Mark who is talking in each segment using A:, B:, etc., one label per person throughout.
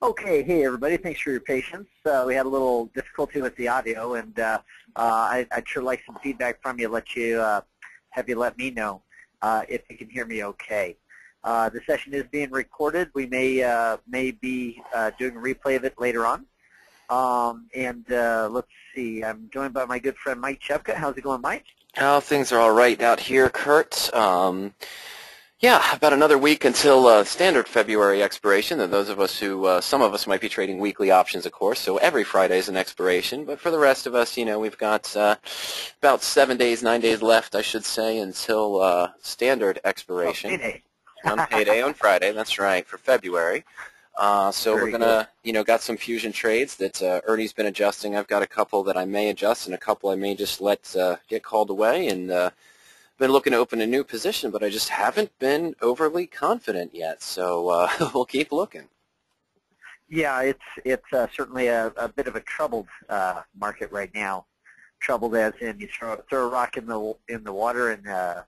A: Okay, hey everybody, thanks for your patience. We had a little difficulty with the audio, and I'd sure like some feedback from you. Have you let me know if you can hear me okay. The session is being recorded. We may be doing a replay of it later on. Let's see, I'm joined by my good friend Mike Chepka. How's it going, Mike?
B: Oh, things are all right out here, Kurt. Yeah, about another week until standard February expiration. And those of us who, some of us might be trading weekly options, of course, so every Friday is an expiration. But for the rest of us, you know, we've got about 9 days left, I should say, until standard expiration.
A: Oh, payday.
B: On payday on Friday, that's right, for February. So
A: Very
B: we're going to, got some fusion trades that Ernie's been adjusting. I've got a couple that I may adjust and a couple I may just let get called away, and been looking to open a new position, but I just haven't been overly confident yet. So we'll keep looking.
A: Yeah, it's certainly a bit of a troubled market right now. Troubled as in you throw a rock in the water and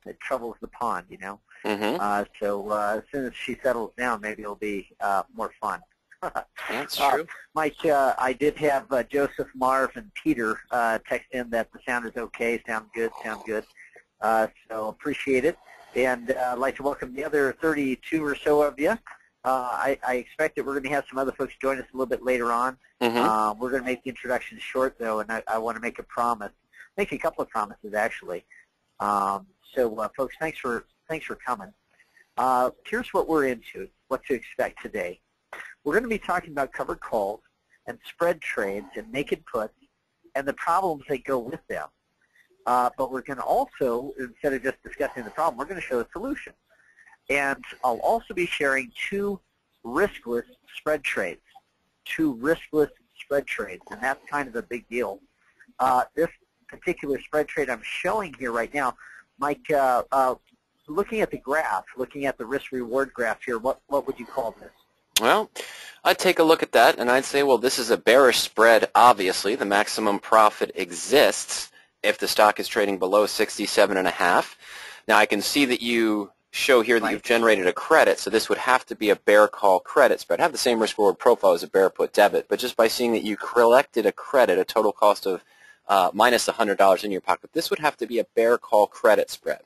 A: it troubles the pond, you know.
B: Mm-hmm.
A: So as soon as she settles down, maybe it'll be more fun.
B: That's true.
A: Mike, I did have Joseph, Marv, and Peter text in that the sound is okay, sound good. So appreciate it. And I'd like to welcome the other 32 or so of you. I expect that we're going to have some other folks join us a little bit later on.
B: Mm-hmm.
A: We're going to make the introduction short, though, and I want to make a promise. Make a couple of promises, actually. Folks, thanks for coming. Here's what we're into, what to expect today. We're going to be talking about covered calls and spread trades and naked puts and the problems that go with them. But we're going to also, instead of just discussing the problem, we're going to show the solution. And I'll also be sharing two riskless spread trades. And that's kind of a big deal. This particular spread trade I'm showing here right now, Mike, looking at the graph, looking at the risk-reward graph here, what would you call this?
B: Well, I'd take a look at that, and I'd say, well, this is a bearish spread, obviously. The maximum profit exists if the stock is trading below 67.5. Now, I can see that you show here that you've generated a credit, so this would have to be a bear call credit spread. Have the same risk reward profile as a bear put debit, but just by seeing that you collected a credit, a total cost of minus $100 in your pocket, this would have to be a bear call credit spread.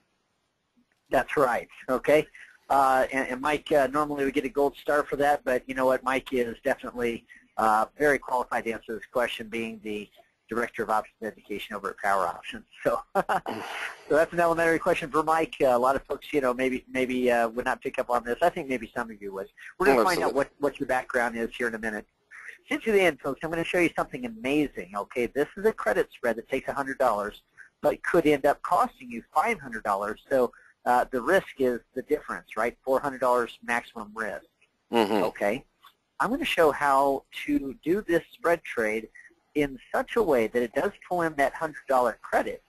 A: That's right. Okay. And Mike, normally we get a gold star for that, but you know what? Mike is definitely very qualified to answer this question, being the Director of Options Education over at Power Options. So, so that's an elementary question for Mike. A lot of folks, you know, maybe would not pick up on this. I think maybe some of you would. We're going to find out what your background is here in a minute. Get to the end, folks. I'm going to show you something amazing. Okay, this is a credit spread that takes $100, but could end up costing you $500. So the risk is the difference, right? $400 maximum risk.
B: Mm-hmm.
A: Okay, I'm going to show how to do this spread trade in such a way that it does pull in that $100 credit,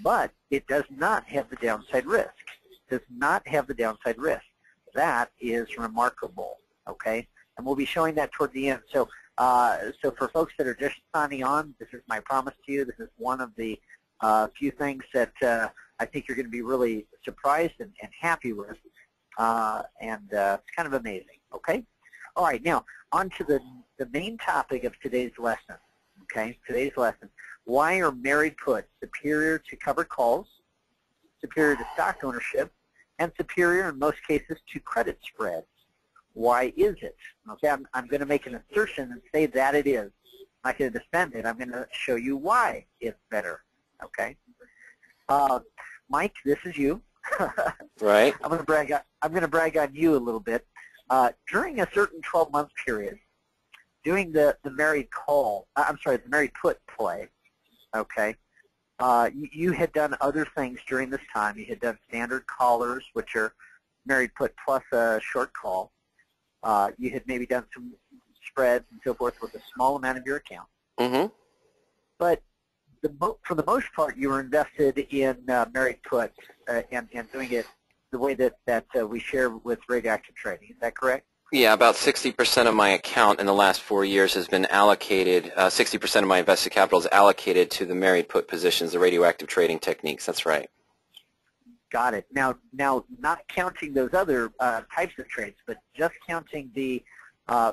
A: but it does not have the downside risk. That is remarkable, okay? And we'll be showing that toward the end. So for folks that are just signing on, this is my promise to you. This is one of the few things that I think you're going to be really surprised and happy with, it's kind of amazing, okay? All right, now on to the main topic of today's lesson, okay? Why are married puts superior to covered calls, superior to stock ownership, and superior in most cases to credit spreads? Why is it? Okay, I'm going to make an assertion and say that it is. I'm not going to defend it. I'm going to show you why it's better, okay? Mike, this is you.
B: Right.
A: I'm going to brag on you a little bit. During a certain 12-month period, doing the married put play, okay, you had done other things during this time. You had done standard callers, which are married put plus a short call. You had maybe done some spreads and so forth with a small amount of your account.
B: Mm-hmm.
A: But for the most part, you were invested in married puts and doing it the way that we share with radioactive trading. Is that correct?
B: Yeah, about 60% of my account in the last 4 years has been allocated, 60% of my invested capital is allocated to the married put positions, the radioactive trading techniques. That's right.
A: Got it. Now, not counting those other types of trades, but just counting the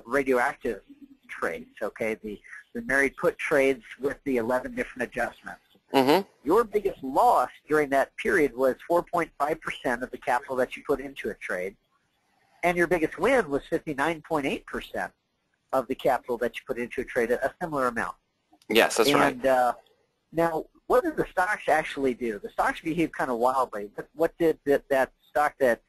A: radioactive trades, okay, the married put trades with the 11 different adjustments.
B: Mm-hmm.
A: Your biggest loss during that period was 4.5% of the capital that you put into a trade, and your biggest win was 59.8% of the capital that you put into a trade, a similar amount.
B: Yes, that's right.
A: And now, what did the stocks actually do? The stocks behave kind of wildly. What did that stock that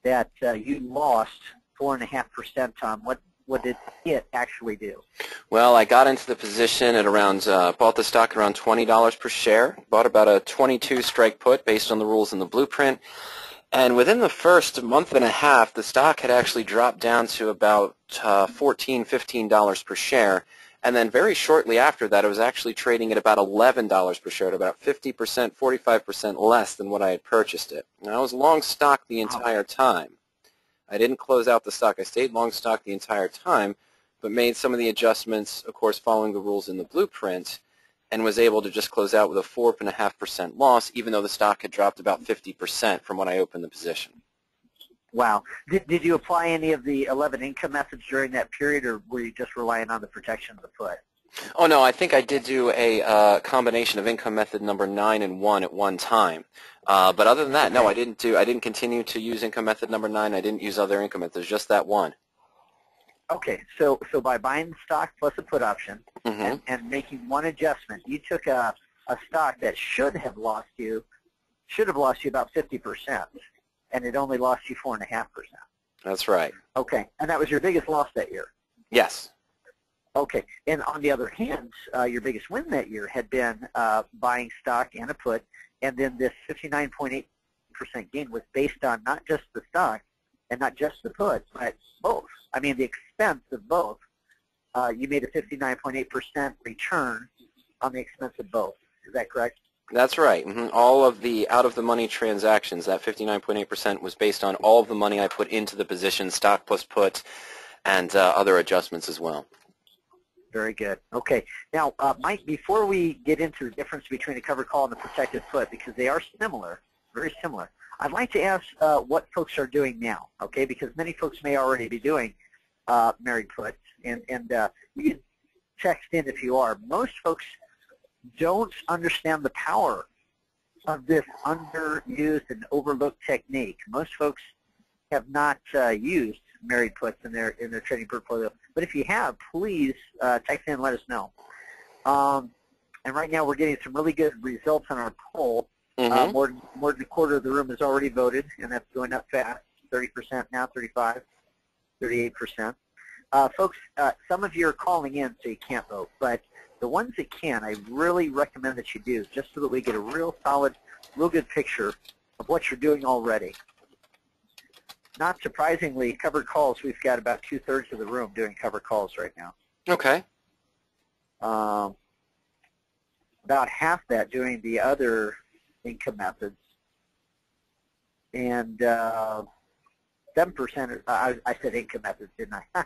A: you lost 4.5% on? What did it actually do?
B: Well, I got into the position at around, bought the stock around $20 per share, bought about a 22 strike put based on the rules in the blueprint, and within the first month and a half, the stock had actually dropped down to about $14, $15 per share, and then very shortly after that, it was actually trading at about $11 per share, at about 50%, 45% less than what I had purchased it. And I was long stock the entire time. I didn't close out the stock. I stayed long stock the entire time, but made some of the adjustments, of course, following the rules in the blueprint, and was able to just close out with a 4.5% loss, even though the stock had dropped about 50% from when I opened the position.
A: Wow. Did you apply any of the 11 income methods during that period, or were you just relying on the protection of the put?
B: Oh, no, I think I did do a combination of income method number 9 and 1 at one time. But other than that, no, I didn't continue to use income method number 9. I didn't use other income methods, just that one.
A: Okay, so by buying the stock plus a put option,
B: Mm-hmm.
A: and making one adjustment, you took a stock that should have lost you about 50%, and it only lost you 4.5%.
B: That's right.
A: Okay, and that was your biggest loss that year.
B: Yes.
A: Okay, and on the other hand, your biggest win that year had been buying stock and a put, and then this 59.8% gain was based on not just the stock and not just the put, but both. I mean, the expense of both. You made a 59.8% return on the expense of both. Is that correct?
B: That's right. Mm-hmm. All of the out-of-the-money transactions, that 59.8% was based on all of the money I put into the position, stock plus put, and other adjustments as well.
A: Very good. Okay. Now, Mike, before we get into the difference between a covered call and a protected put, because they are similar, very similar, I'd like to ask what folks are doing now, okay, because many folks may already be doing married puts, and you can text in if you are. Most folks don't understand the power of this underused and overlooked technique. Most folks have not used married puts in their trading portfolio. But if you have, please text in and let us know. And right now we're getting some really good results on our poll.
B: Mm-hmm.
A: More than a quarter of the room has already voted, and that's going up fast. 30% now, 35, 38%. Folks, some of you are calling in, so you can't vote. But the ones that can, I really recommend that you do, just so that we get a real solid, real good picture of what you're doing already. Not surprisingly, covered calls, we've got about 2/3 of the room doing covered calls right now.
B: Okay.
A: About half that doing the other income methods. And 7%, I said income methods, didn't I?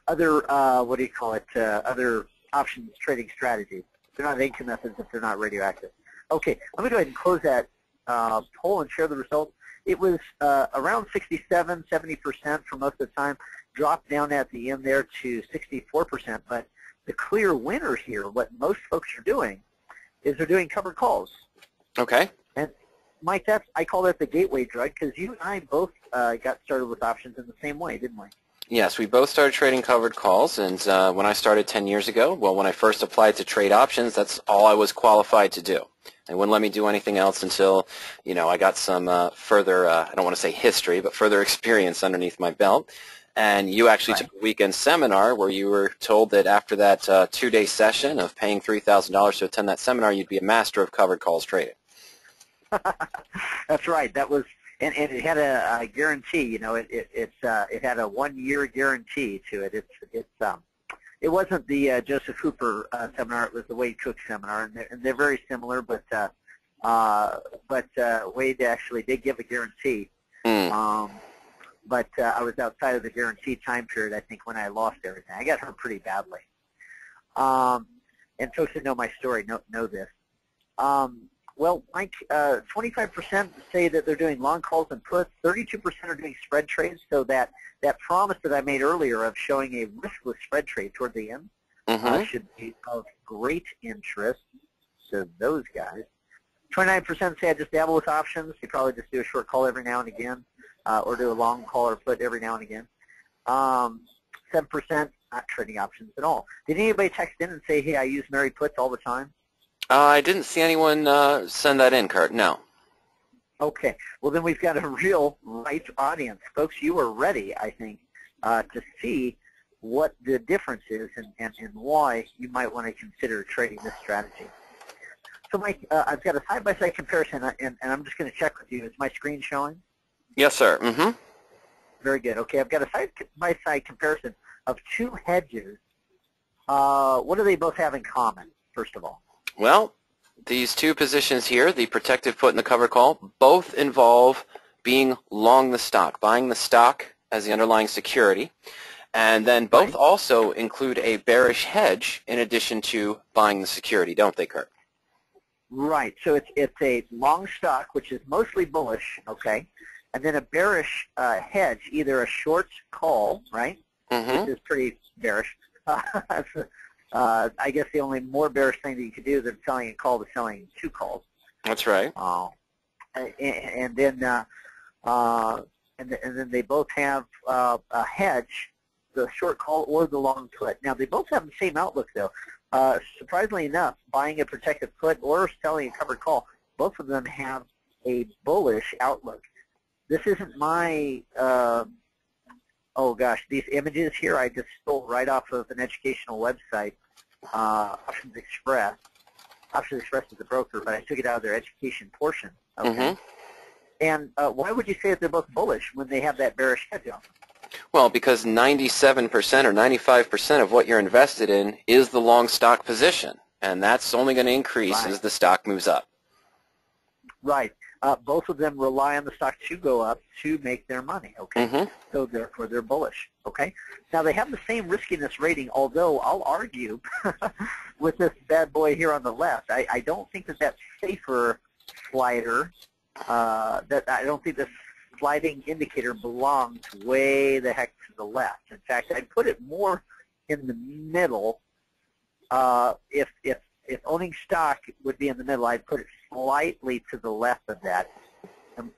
A: Other, what do you call it, other options trading strategies. They're not income methods if they're not radioactive. Okay, let me go ahead and close that poll and share the results. It was around 67, 70% for most of the time, dropped down at the end there to 64%. But the clear winner here, what most folks are doing, is they're doing covered calls.
B: Okay.
A: And Mike, I call that the gateway drug, because you and I both got started with options in the same way, didn't we?
B: Yes, we both started trading covered calls, and when I started 10 years ago, well, when I first applied to trade options, that's all I was qualified to do. They wouldn't let me do anything else until, you know, I got some further, I don't want to say history, but further experience underneath my belt. And you actually took a weekend seminar where you were told that after that 2-day session of paying $3,000 to attend that seminar, you'd be a master of covered calls trading.
A: That's right. That was, and it had a guarantee. You know, it had a 1-year guarantee to it. It wasn't the Joseph Hooper seminar. It was the Wade Cook seminar, and they're very similar. But Wade actually did give a guarantee. But I was outside of the guaranteed time period, I think, when I lost everything. I got hurt pretty badly. And folks that know my story know this. Well, Mike, 25% say that they're doing long calls and puts. 32% are doing spread trades. So that promise that I made earlier of showing a riskless spread trade toward the end should be of great interest to those guys. 29% say I just dabble with options. They probably just do a short call every now and again, or do a long call or put every now and again. 7% not trading options at all. Did anybody text in and say, hey, I use Mary puts all the time?
B: I didn't see anyone send that in, Kurt. No.
A: Okay. Well, then we've got a real right audience. Folks, you are ready, I think, to see what the difference is and why you might want to consider trading this strategy. So, Mike, I've got a side-by-side comparison, and I'm just going to check with you. Is my screen showing?
B: Yes, sir. Mm-hmm.
A: Very good. Okay, I've got a side-by-side comparison of two hedges. What do they both have in common, first of all?
B: Well, these two positions here, the protective put and the covered call, both involve being long the stock, buying the stock as the underlying security, and then both also include a bearish hedge in addition to buying the security, don't they, Kurt?
A: Right. So it's a long stock, which is mostly bullish, okay, and then a bearish hedge, either a short call, right, which is pretty bearish. I guess the only more bearish thing that you could do than selling a call is selling two calls.
B: That's right.
A: And then they both have a hedge, the short call or the long put. Now they both have the same outlook though. Surprisingly enough, buying a protected put or selling a covered call, both of them have a bullish outlook. This isn't my oh gosh, these images here I just stole right off of an educational website, Options Express. Options Express is a broker, but I took it out of their education portion. Okay. And why would you say that they're both bullish when they have that bearish hedge on them?
B: Well, because 97% or 95% of what you're invested in is the long stock position, and that's only going to increase as the stock moves up. Right.
A: Both of them rely on the stock to go up to make their money, okay? So therefore they're bullish, okay? Now they have the same riskiness rating, although I'll argue with this bad boy here on the left. I don't think that safer slider, that I don't think this sliding indicator belongs way the heck to the left. In fact, I'd put it more in the middle. If owning stock would be in the middle, I'd put it slightly to the left of that.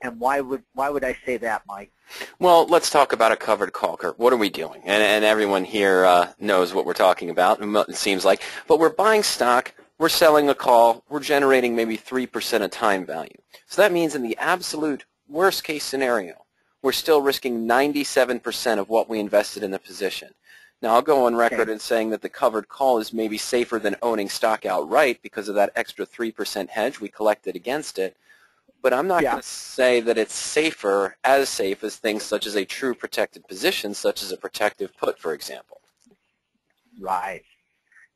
A: And why would I say that, Mike?
B: Well, let's talk about a covered call, Kurt. What are we doing? And everyone here knows what we're talking about, it seems like. But we're buying stock, we're selling a call, we're generating maybe 3% of time value. So that means in the absolute worst case scenario, we're still risking 97% of what we invested in the position. Now, I'll go on record in saying that the covered call is maybe safer than owning stock outright because of that extra 3% hedge we collected against it. But I'm not going to say that it's as safe as things such as a true protected position, such as a protective put, for example.
A: Right.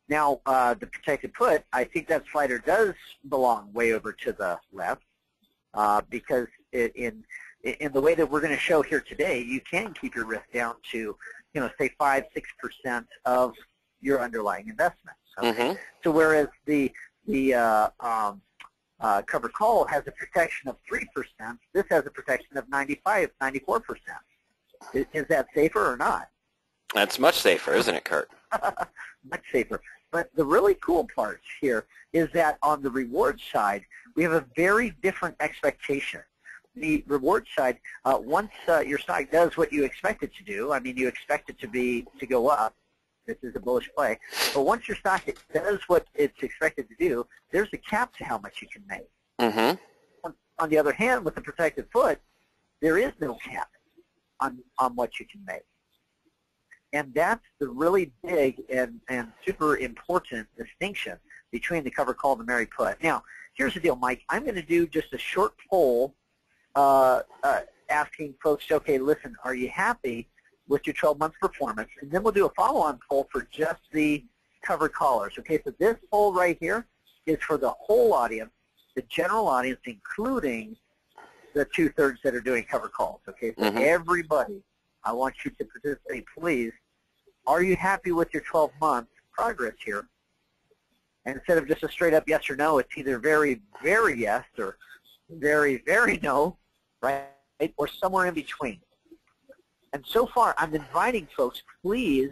A: Now, the protected put, I think that slider does belong way over to the left because in the way that we're going to show here today, you can keep your risk down to, say 5-6% of your underlying investment. Okay? So whereas the covered call has a protection of 3%, this has a protection of 94%. Is that safer or not?
B: That's much safer, isn't it, Kurt?
A: Much safer. But the really cool part here is that on the reward side, we have a very different expectation. The reward side, once your stock does what you expect it to do, I mean, you expect it to go up. This is a bullish play. But once your stock does what it's expected to do, there's a cap to how much you can make. On the other hand, with the protected put, there is no cap on what you can make. And that's the really big and super important distinction between the covered call and the Mary put. Now, here's the deal, Mike. I'm going to do just a short poll asking folks, okay, listen, are you happy with your 12-month performance? And then we'll do a follow-on poll for just the covered callers. Okay, so this poll right here is for the whole audience, the general audience, including the 2/3 that are doing covered calls. Okay, so everybody, I want you to participate, please. Are you happy with your 12-month progress here? And instead of just a straight up yes or no, it's either very, very yes or very, very no, right? Or somewhere in between. And so far, I'm inviting folks, please,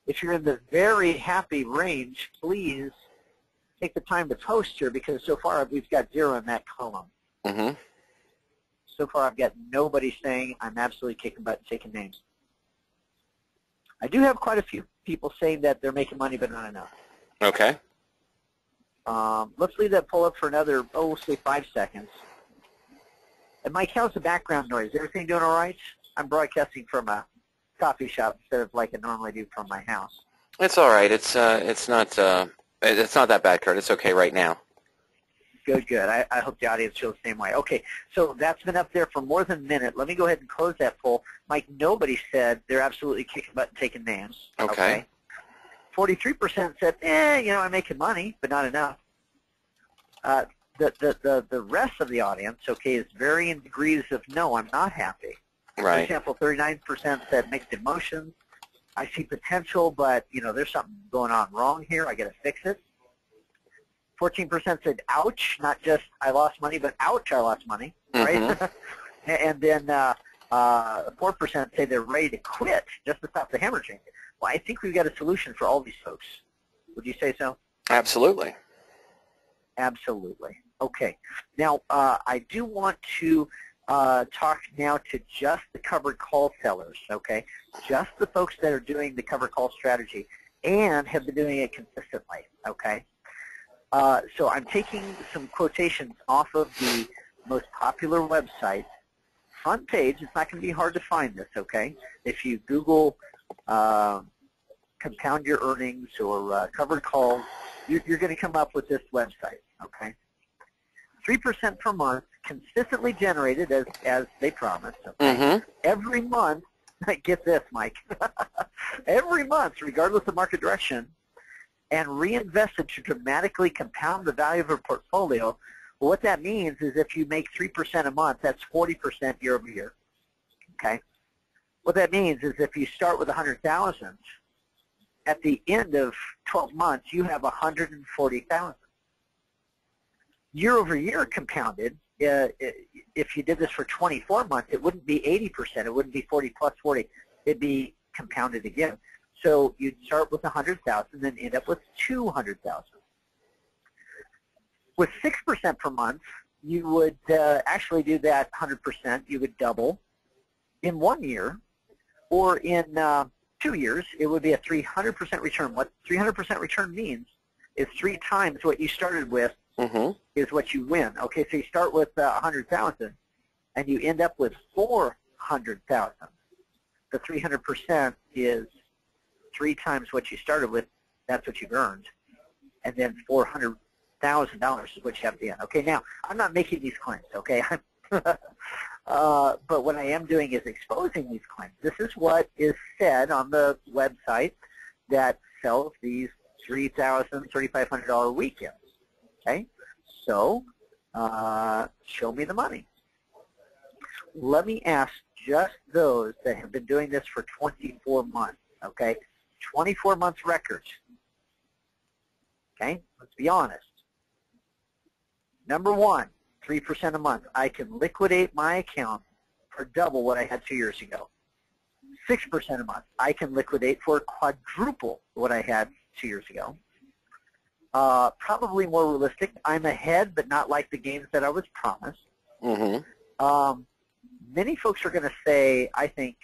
A: if you're in the very happy range, please take the time to post here, because so far we've got 0 in that column.
B: Mm-hmm.
A: So far I've got nobody saying I'm absolutely kicking butt and taking names. I do have quite a few people saying that they're making money but not enough.
B: Okay.
A: Let's leave that poll up for another, we'll say 5 seconds. And Mike, how's the background noise? Everything doing all right? I'm broadcasting from a coffee shop instead of like I normally do from my house.
B: It's all right. It's not that bad, Kurt. It's okay right now.
A: Good, good. I hope the audience feels the same way. Okay, so that's been up there for more than a minute. Let me go ahead and close that poll. Mike, nobody said they're absolutely kicking butt and taking names.
B: Okay.
A: 43% said, I'm making money, but not enough. The rest of the audience, okay, is varying degrees of no, I'm not happy.
B: Right.
A: For example, 39% said mixed emotions. I see potential, but, there's something going on wrong here. I got to fix it. 14% said, ouch, not just I lost money, but ouch, I lost money, right?
B: Mm-hmm.
A: And then 4% say they're ready to quit just to stop the hemorrhaging. Well, I think we've got a solution for all these folks. Would you say so?
B: Absolutely.
A: Absolutely. Okay. Now, I do want to talk now to just the covered call sellers, okay? Just the folks that are doing the covered call strategy and have been doing it consistently, okay? So I'm taking some quotations off of the most popular website. Front page, it's not going to be hard to find this, okay? If you Google compound your earnings or covered calls, you're going to come up with this website, okay? 3% per month, consistently generated as they promised, okay?
B: Mm-hmm.
A: Every month, get this, Mike, every month, regardless of market direction, and reinvested to dramatically compound the value of your portfolio. Well, what that means is if you make 3% a month, that's 40% year over year, okay? What that means is if you start with 100,000, at the end of 12 months, you have 140,000. Year over year compounded, if you did this for 24 months, it wouldn't be 80%. It wouldn't be 40 plus 40. It'd be compounded again. So you'd start with 100,000 and then end up with 200,000. With 6% per month, you would actually do that 100%. You would double in 1 year, or in 2 years, it would be a 300% return. What 300% return means is 3 times what you started with
B: Mm-hmm.
A: is what you win. Okay, so you start with 100,000 and you end up with 400,000. The 300% is 3 times what you started with. That's what you've earned, and then $400,000 is what you have at the end. Okay, now I'm not making these claims. Okay, but what I am doing is exposing these claims. This is what is said on the website that sells these $3,000, $3,500 weekends. Okay, so show me the money. Let me ask just those that have been doing this for 24 months, okay? 24 months records, okay? Let's be honest. Number one, 3% a month. I can liquidate my account for double what I had 2 years ago. 6% a month. I can liquidate for quadruple what I had 2 years ago. Probably more realistic. I'm ahead, but not like the gains that I was promised.
B: Mm-hmm.
A: Many folks are going to say, I think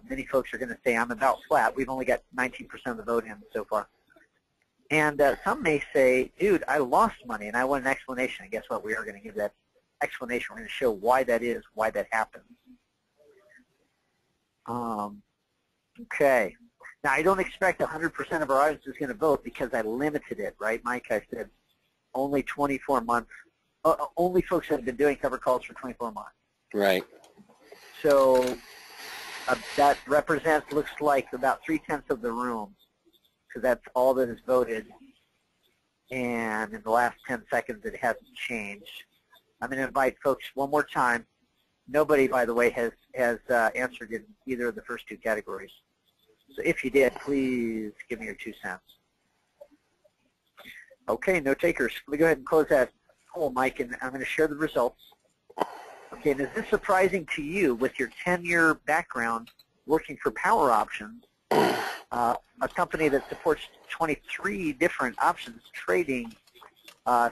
A: many folks are going to say I'm about flat. We've only got 19% of the vote in so far. And some may say, dude, I lost money, and I want an explanation. And guess what? We are going to give that explanation. We're going to show why that is, why that happens. Okay. Now, I don't expect 100% of our audience is going to vote because I limited it, right, Mike? I said only 24 months, only folks that have been doing cover calls for 24 months.
B: Right.
A: So that represents, looks like about 3/10 of the room, because that's all that is voted. And in the last 10 seconds, it hasn't changed. I'm going to invite folks one more time. Nobody, by the way, has answered in either of the first 2 categories. So if you did, please give me your 2 cents. Okay, no takers. Let me go ahead and close that poll, Mike, and I'm going to share the results. Okay, and is this surprising to you with your 10-year background working for Power Options, a company that supports 23 different options trading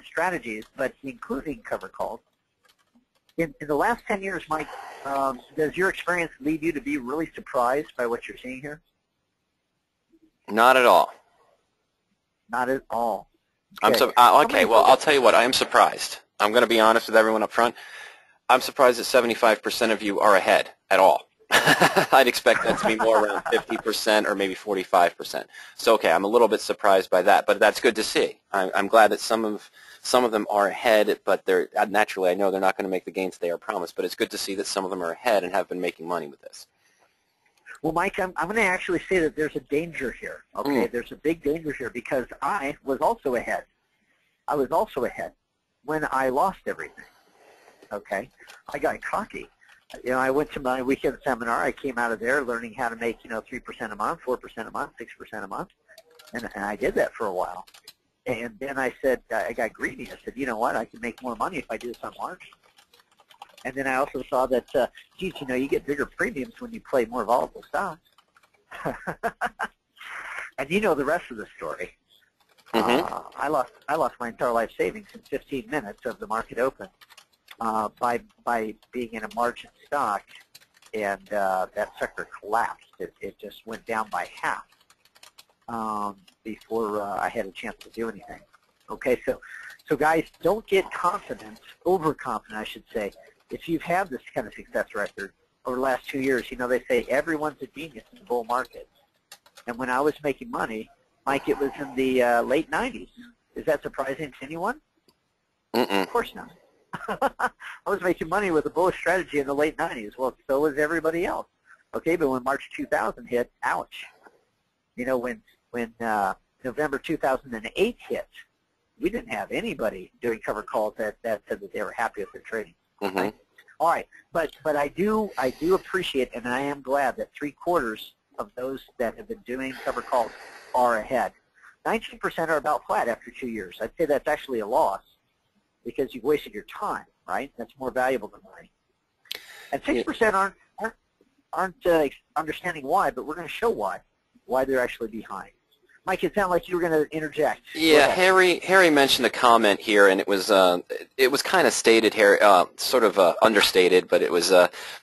A: strategies, but including covered calls? In the last 10 years, Mike, does your experience lead you to be really surprised by what you're seeing here?
B: Not at all.
A: Not at all. Okay,
B: okay, well, I'll tell you what, I am surprised. I'm going to be honest with everyone up front. I'm surprised that 75% of you are ahead at all. I'd expect that to be more around 50% or maybe 45%. So, okay, I'm a little bit surprised by that, but that's good to see. I'm glad that some of them are ahead, but they're naturally, I know they're not going to make the gains they are promised, but it's good to see that some of them are ahead and have been making money with this.
A: Well, Mike, I'm going to actually say that there's a danger here, okay? There's a big danger here because I was also ahead. I was also ahead when I lost everything, okay? I got cocky. You know, I went to my weekend seminar. I came out of there learning how to make, 3% a month, 4% a month, 6% a month, and I did that for a while. And then I said, I got greedy. I said, you know what, I can make more money if I do this on margin. And then I also saw that, geez, you get bigger premiums when you play more volatile stocks. And you know the rest of the story. I lost my entire life savings in 15 minutes of the market open by being in a margin stock, and that sector collapsed. It just went down by half before I had a chance to do anything. Okay, so guys, don't get confident, overconfident, I should say. If you've had this kind of success record over the last 2 years, they say everyone's a genius in the bull market. And when I was making money, Mike, it was in the late 90s. Is that surprising to anyone? Of course not. I was making money with a bullish strategy in the late 90s. Well, so was everybody else. Okay, but when March 2000 hit, ouch. When November 2008 hit, we didn't have anybody doing covered calls that said that they were happy with their trading. Right? All right, but I do appreciate, and I am glad that 3/4 of those that have been doing covered calls are ahead. 19% are about flat after 2 years. I'd say that's actually a loss because you've wasted your time, right? That's more valuable than money. And 6% aren't understanding why, but we're going to show why they're actually behind. Mike, it sounded like you were going to interject.
B: Yeah, Harry mentioned a comment here, and it was kind of stated here, sort of understated, but it was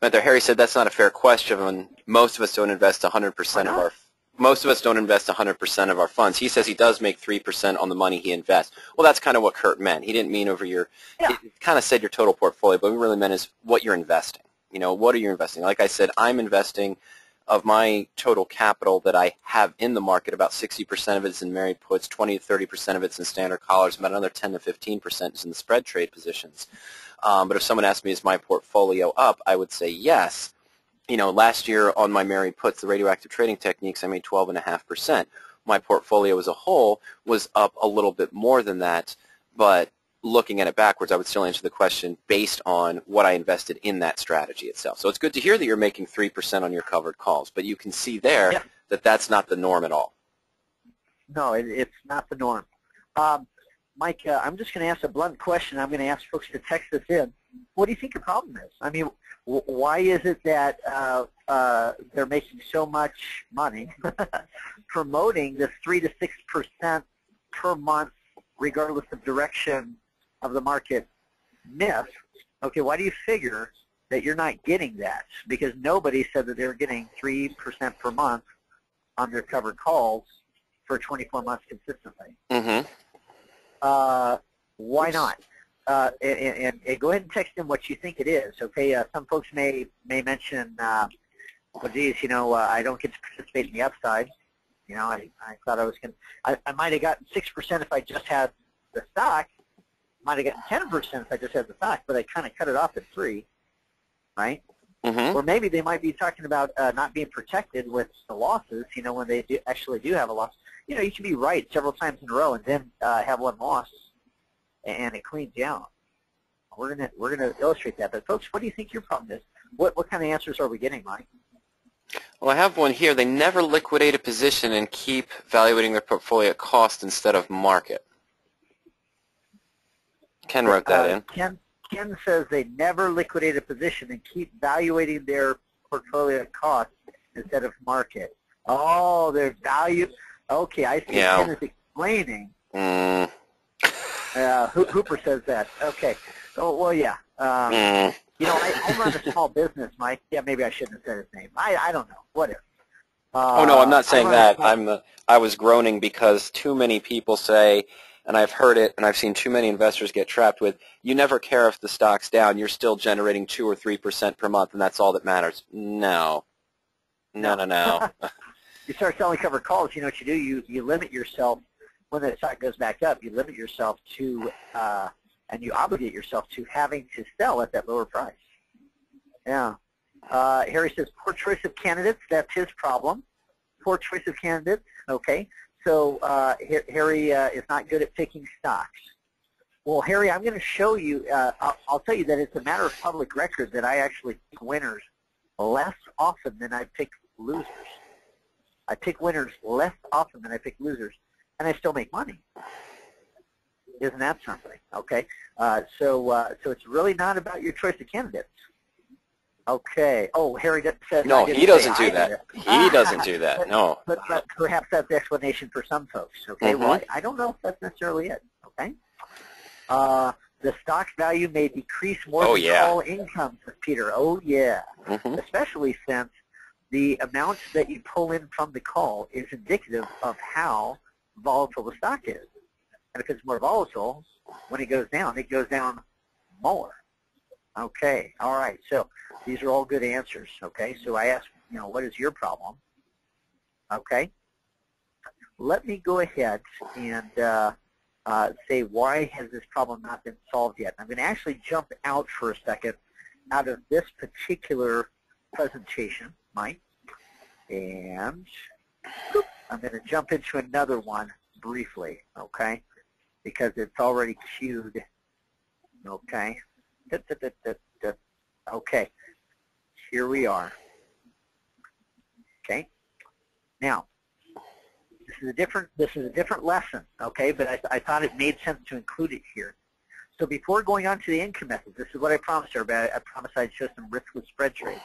B: Harry said that's not a fair question. And most of us don't invest 100% of our. Most of us don't invest 100% of our funds. He says he does make 3% on the money he invests. Well, that's kind of what Kurt meant. He didn't mean over your. Yeah. He kind of said your total portfolio, but what he really meant is what you're investing. What are you investing? Like I said, I'm investing. Of my total capital that I have in the market, about 60% of it is in married puts, 20 to 30% of it's in standard collars, about another 10 to 15% is in the spread trade positions. But if someone asked me, is my portfolio up, I would say yes. Last year on my married puts, the radioactive trading techniques, I made 12.5%. My portfolio as a whole was up a little bit more than that, but looking at it backwards, I would still answer the question based on what I invested in that strategy itself. So it's good to hear that you're making 3% on your covered calls, but you can see there that that's not the norm at all.
A: No, it's not the norm. Mike, I'm just going to ask a blunt question. I'm going to ask folks to text us in. What do you think your problem is? I mean, why is it that they're making so much money promoting this 3 to 6% per month, regardless of direction of the market myth? Okay, why do you figure that you're not getting that? Because nobody said that they were getting 3% per month on their covered calls for 24 months consistently. Why not? And go ahead and text in what you think it is. Okay, some folks may mention, well, geez, I don't get to participate in the upside. I thought I was going to, I might have gotten 6% if I just had the stock. Might have gotten 10% if I just had the stock, but I kind of cut it off at 3, right? Or maybe they might be talking about not being protected with the losses, when they actually do have a loss. You can be right several times in a row and then have one loss, and it cleans you out. We're gonna illustrate that. But folks, what do you think your problem is? What kind of answers are we getting, Mike?
B: Well, I have one here. They never liquidate a position and keep valuating their portfolio at cost instead of market. Ken wrote that in.
A: Ken says they never liquidate a position and keep valuating their portfolio at cost instead of market. Oh, their value. Okay, I see.
B: Yeah.
A: Ken is explaining. Hooper says that. Okay. Oh, well, yeah. You know, I run a small business, Mike. Yeah, maybe I shouldn't have said his name. I don't know. Whatever.
B: Oh, no, I'm not saying that. I was groaning because too many people say, and I've heard it, and I've seen too many investors get trapped with, you never care if the stock's down, you're still generating 2 or 3% per month, and that's all that matters. No. No.
A: You start selling covered calls, you know what you do? You limit yourself, when the stock goes back up, you limit yourself to, and you obligate yourself to having to sell at that lower price. Yeah. Harry says, poor choice of candidates. That's his problem. Poor choice of candidates. Okay. So Harry is not good at picking stocks. Well, Harry, I'm going to show you, I'll tell you that it's a matter of public record that I actually pick winners less often than I pick losers. I pick winners less often than I pick losers, and I still make money. Isn't that something? Okay. So it's really not about your choice of candidates. Okay. Oh, Harry said
B: no, he doesn't do that. He doesn't do that. No.
A: But perhaps that's the explanation for some folks. Okay. Well, I don't know if that's necessarily it. Okay. The stock value may decrease more than call income, says Peter. Oh yeah. Especially since the amount that you pull in from the call is indicative of how volatile the stock is. And if it's more volatile, when it goes down more. Okay, all right. So these are all good answers. Okay, so I asked, you know, what is your problem? Okay. Let me go ahead and say, why has this problem not been solved yet? I'm going to actually jump out for a second out of this particular presentation, Mike, and I'm going to jump into another one briefly, okay, because it's already queued, okay. Okay, here we are. Okay, now this is a different lesson, okay, but I thought it made sense to include it here. So before going on to the income method, this is what I promised everybody. I promised I'd show some riskless spread trades.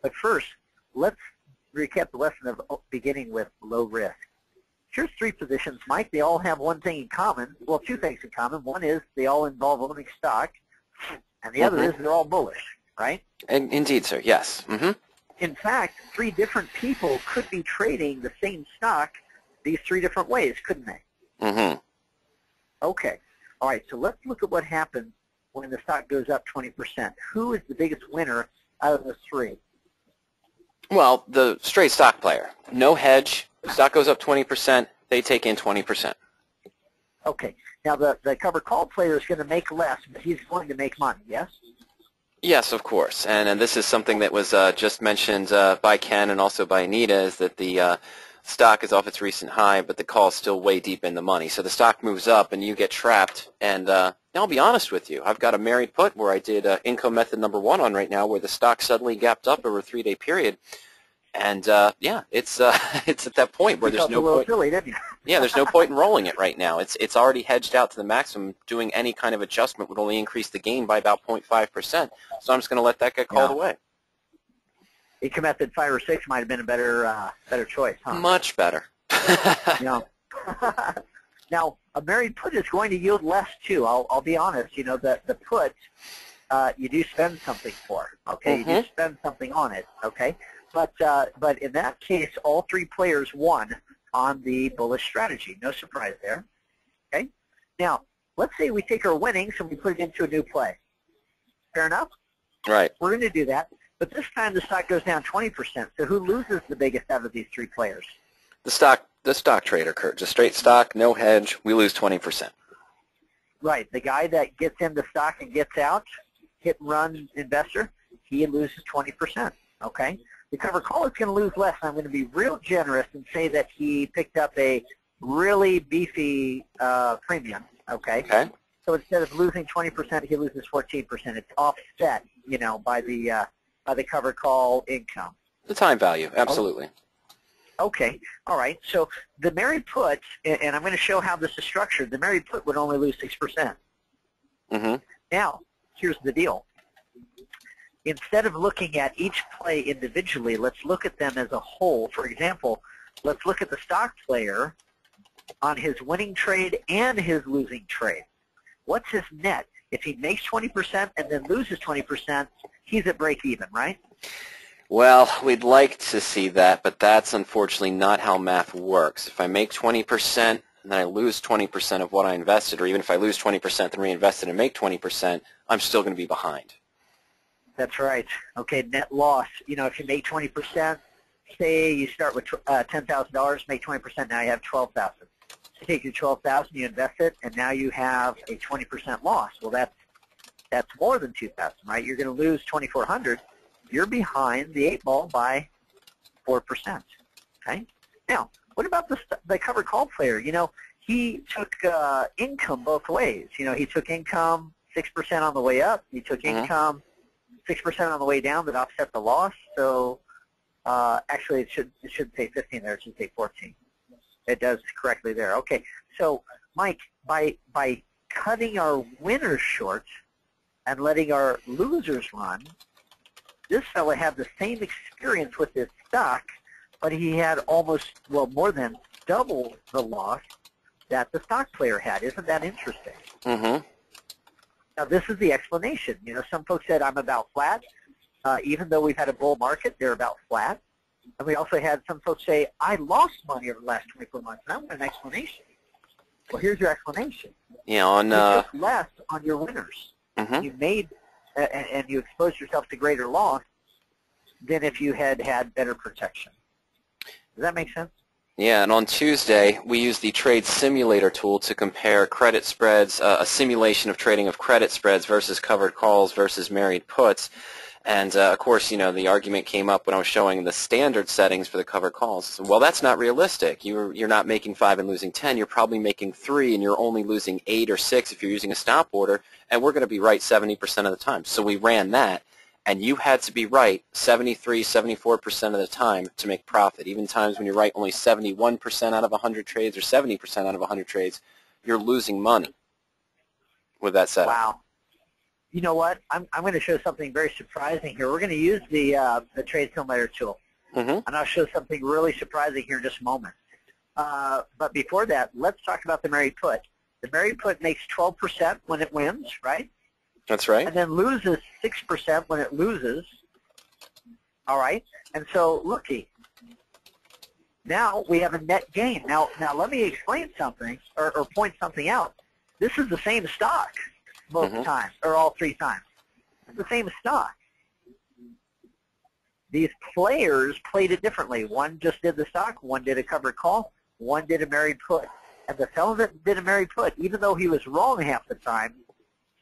A: But first, let's recap the lesson of beginning with low risk. Here's 3 positions, Mike. They all have one thing in common. Well, 2 things in common. One is they all involve owning stock, and the other is they're all bullish, right?
B: Indeed, sir. Yes.
A: In fact, 3 different people could be trading the same stock these 3 different ways, couldn't they? Okay. All right, so let's look at what happens when the stock goes up 20%. Who is the biggest winner out of the 3?
B: Well, the straight stock player. No hedge. Stock goes up 20%. They take in 20%.
A: Okay. Now, the covered call player is going to make less, but he's going to make money, yes?
B: Yes, of course. And this is something that was just mentioned by Ken and also by Anita, is that the stock is off its recent high, but the call is still way deep in the money. So the stock moves up, and you get trapped. And I'll be honest with you. I've got a married put where I did income method number 1 on right now, where the stock suddenly gapped up over a 3-day period. And yeah, it's at that point where there's no point.
A: Silly, didn't you?
B: Yeah, there's no point in rolling it right now. It's already hedged out to the maximum. Doing any kind of adjustment would only increase the gain by about 0.5%. So I'm just going to let that get called away.
A: Income method 5 or 6 might have been a better choice, huh?
B: Much better.
A: Yeah. Now, a married put is going to yield less too. I'll be honest. You know, the put you do spend something for. Okay, you do spend something on it. Okay, but in that case, all 3 players won on the bullish strategy. No surprise there. Okay. Now, let's say we take our winnings and we put it into a new play. Fair enough?
B: Right.
A: We're going to do that. But this time the stock goes down 20%. So who loses the biggest out of these 3 players?
B: The stock trader, Kurt. Just straight stock, no hedge. We lose 20%.
A: Right. The guy that gets in the stock and gets out, hit and run investor, he loses 20%. Okay. The covered call is going to lose less. I'm going to be real generous and say that he picked up a really beefy premium. Okay.
B: Okay.
A: So instead of losing 20%, he loses 14%. It's offset, you know, by the covered call income.
B: The time value, absolutely.
A: Okay. All right. So the married put, and I'm going to show how this is structured, the married put would only lose 6%.
B: Mm-hmm.
A: Now, here's the deal. Instead of looking at each play individually, let's look at them as a whole. For example, let's look at the stock player on his winning trade and his losing trade. What's his net? If he makes 20% and then loses 20%, he's at break even, right?
B: Well, we'd like to see that, but that's unfortunately not how math works. If I make 20% and then I lose 20% of what I invested, or even if I lose 20% and reinvest it and make 20%, I'm still going to be behind.
A: That's right. Okay, net loss. You know, if you make 20%, say you start with $10,000, make 20%, now you have $12,000. You take your $12,000, you invest it, and now you have a 20% loss. Well, that's more than $2,000, right? You're going to lose $2,400. You're behind the 8 ball by 4%. Okay. Now, what about the covered call player? You know, he took income both ways. You know, he took income 6% on the way up. He took income 6% on the way down that offset the loss. So actually, it should say 15 there. It should say 14. It does correctly there. Okay. So, Mike, by cutting our winners short and letting our losers run, this fellow had the same experience with his stock, but he had almost, well, more than double the loss that the stock player had. Isn't that interesting?
B: Mm-hmm.
A: Now, this is the explanation. You know, some folks said, I'm about flat. Even though we've had a bull market, they're about flat. And we also had some folks say, I lost money over the last 24 months, and I want an explanation. Well, here's your explanation.
B: Yeah, on
A: you took less on your winners. You made, and you exposed yourself to greater loss than if you had had better protection. Does that make sense?
B: Yeah, and on Tuesday, we used the Trade Simulator tool to compare credit spreads, a simulation of trading of credit spreads versus covered calls versus married puts. And, of course, you know, the argument came up when I was showing the standard settings for the covered calls. Well, that's not realistic. You're not making 5 and losing 10. You're probably making 3, and you're only losing 8 or 6 if you're using a stop order, and we're going to be right 70% of the time. So we ran that, and you had to be right 73, 74% of the time to make profit. Even times when you're right only 71% out of 100 trades or 70% out of 100 trades, you're losing money with that setup.
A: Wow. You know what? I'm going to show something very surprising here. We're going to use the Trade Simulator tool, and I'll show something really surprising here in just a moment. But before that, let's talk about the married put. The married put makes 12% when it wins, right?
B: That's right.
A: And then loses 6% when it loses. All right? And so, looky. Now we have a net gain. Now let me explain something or point something out. This is the same stock both times, or all 3 times. It's the same stock. These players played it differently. One just did the stock, one did a covered call, one did a married put. And the fellow that did a married put, even though he was wrong half the time,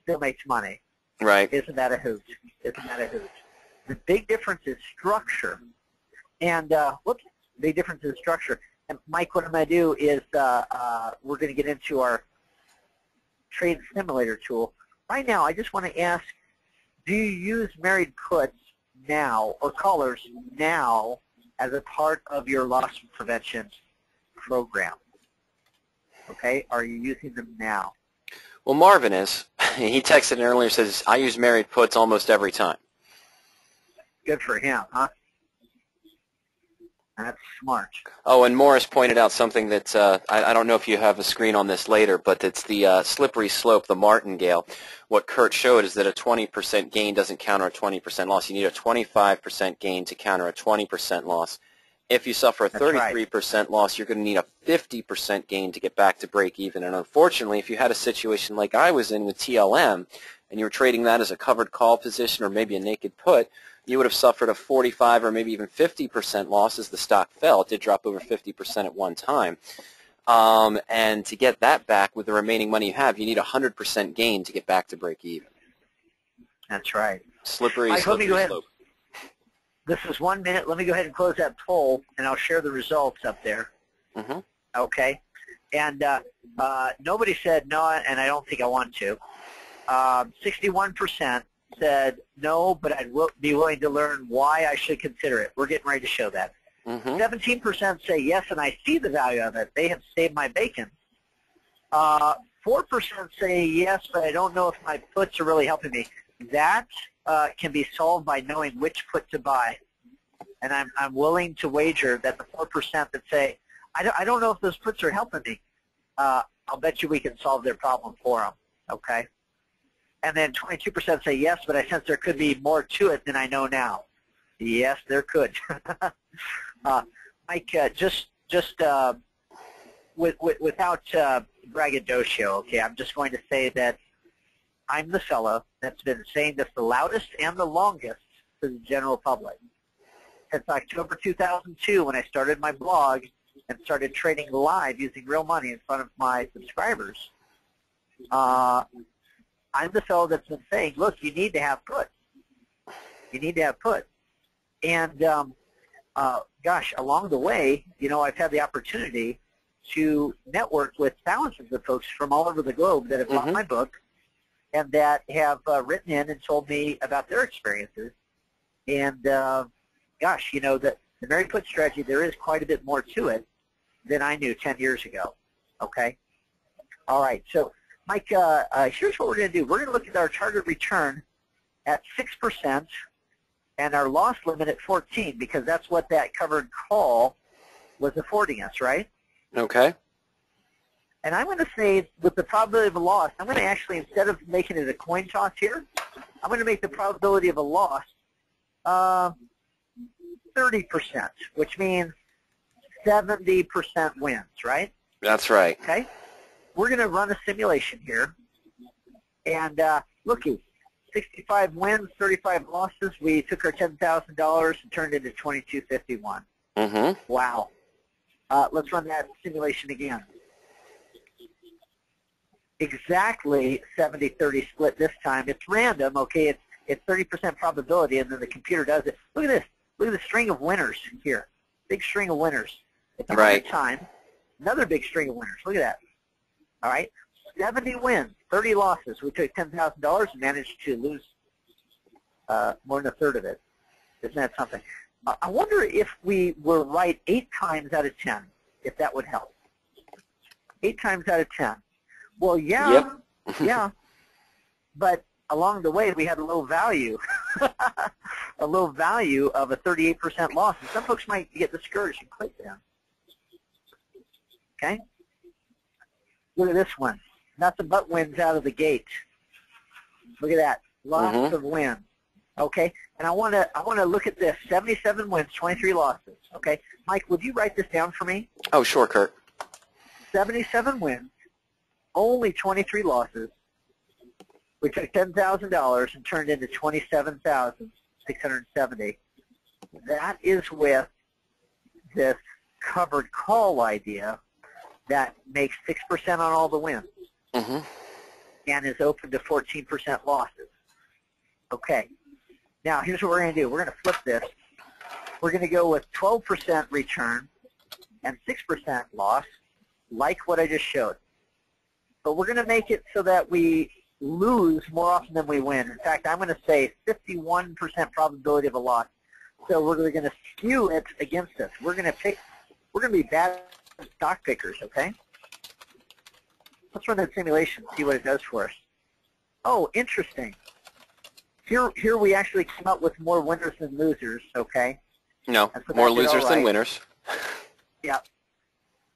A: still makes money.
B: Right.
A: Isn't that a hoot? Isn't that a hoot? The big difference is structure. And, big difference is structure. And Mike, what I'm going to do is we're going to get into our Trade Simulator tool. Right now, I just want to ask, do you use married puts now or callers now as a part of your loss prevention program? Okay, are you using them now?
B: Well, Marvin is. He texted in earlier, says, I use married puts almost every time.
A: Good for him, huh? That's smart.
B: Oh, and Morris pointed out something that I don't know if you have a screen on this later, but it's the slippery slope, the martingale. What Kurt showed is that a 20% gain doesn't counter a 20% loss. You need a 25% gain to counter a 20% loss. If you suffer a 33% loss, you're going to need a 50% gain to get back to break even. And unfortunately, if you had a situation like I was in with TLM, and you were trading that as a covered call position or maybe a naked put, you would have suffered a 45 or maybe even 50% loss as the stock fell. It did drop over 50% at one time. And to get that back with the remaining money you have, you need a 100% gain to get back to break even.
A: That's right.
B: Slippery
A: Mike,
B: slope.
A: This is 1 minute. Let me go ahead and close that poll, and I'll share the results up there. Okay? And nobody said no, and I don't think I want to. 61% said no, but I'd be willing to learn why I should consider it. We're getting ready to show that. 17% say yes, and I see the value of it. They have saved my bacon. 4% say yes, but I don't know if my puts are really helping me. That can be solved by knowing which put to buy. And I'm willing to wager that the 4% that say, I don't know if those puts are helping me, I'll bet you we can solve their problem for them, okay? And then 22% say yes, but I sense there could be more to it than I know now. Yes, there could. Mike, without braggadocio, okay, I'm just going to say that I'm the fellow that's been saying this the loudest and the longest to the general public. Since October 2002, when I started my blog and started trading live using real money in front of my subscribers, I'm the fellow that's been saying, look, you need to have put. You need to have put. And, gosh, along the way, you know, I've had the opportunity to network with thousands of folks from all over the globe that have bought my book and that have written in and told me about their experiences. And, gosh, you know, the Mary Put strategy, there is quite a bit more to it than I knew 10 years ago, okay? All right, so, Mike, here's what we're going to do. We're going to look at our target return at 6% and our loss limit at 14 because that's what that covered call was affording us, right?
B: Okay.
A: And I'm going to say with the probability of a loss, I'm going to actually, instead of making it a coin toss here, I'm going to make the probability of a loss 30%, which means 70% wins, right?
B: That's right.
A: Okay. We're going to run a simulation here. And looky, 65 wins, 35 losses. We took our $10,000 and turned it into $22.51.
B: Mm-hmm.
A: Wow. Let's run that simulation again. Exactly 70-30 split this time. It's random, okay? It's 30% probability, and then the computer does it. Look at this. Look at the string of winners here. Big string of winners. It's 100 times. Another big string of winners. Look at that. All right? 70 wins, 30 losses. We took $10,000 and managed to lose more than a third of it. Isn't that something? I wonder if we were right 8 times out of 10, if that would help. 8 times out of 10. Well, yeah,
B: yep.
A: Yeah, but along the way we had a low value, a low value of a 38% loss. And some folks might get discouraged and quit then. Okay? Look at this one. Nothing but wins out of the gate. Look at that. Lots of wins. Okay? And I want to look at this. 77 wins, 23 losses. Okay? Mike, would you write this down for me?
B: Oh, sure, Kurt.
A: 77 wins, only 23 losses. We took $10,000 and turned into $27,670. That is with this covered call idea that makes 6% on all the wins and is open to 14% losses. Okay. Now, here's what we're going to do. We're going to flip this. We're going to go with 12% return and 6% loss, like what I just showed. But we're going to make it so that we lose more often than we win. In fact, I'm going to say 51% probability of a loss. So we're going to skew it against us. We're going to be bad stock pickers, okay? Let's run that simulation, see what it does for us. Oh, interesting. Here we actually came up with more winners than losers, okay?
B: No, more losers than winners.
A: Yeah.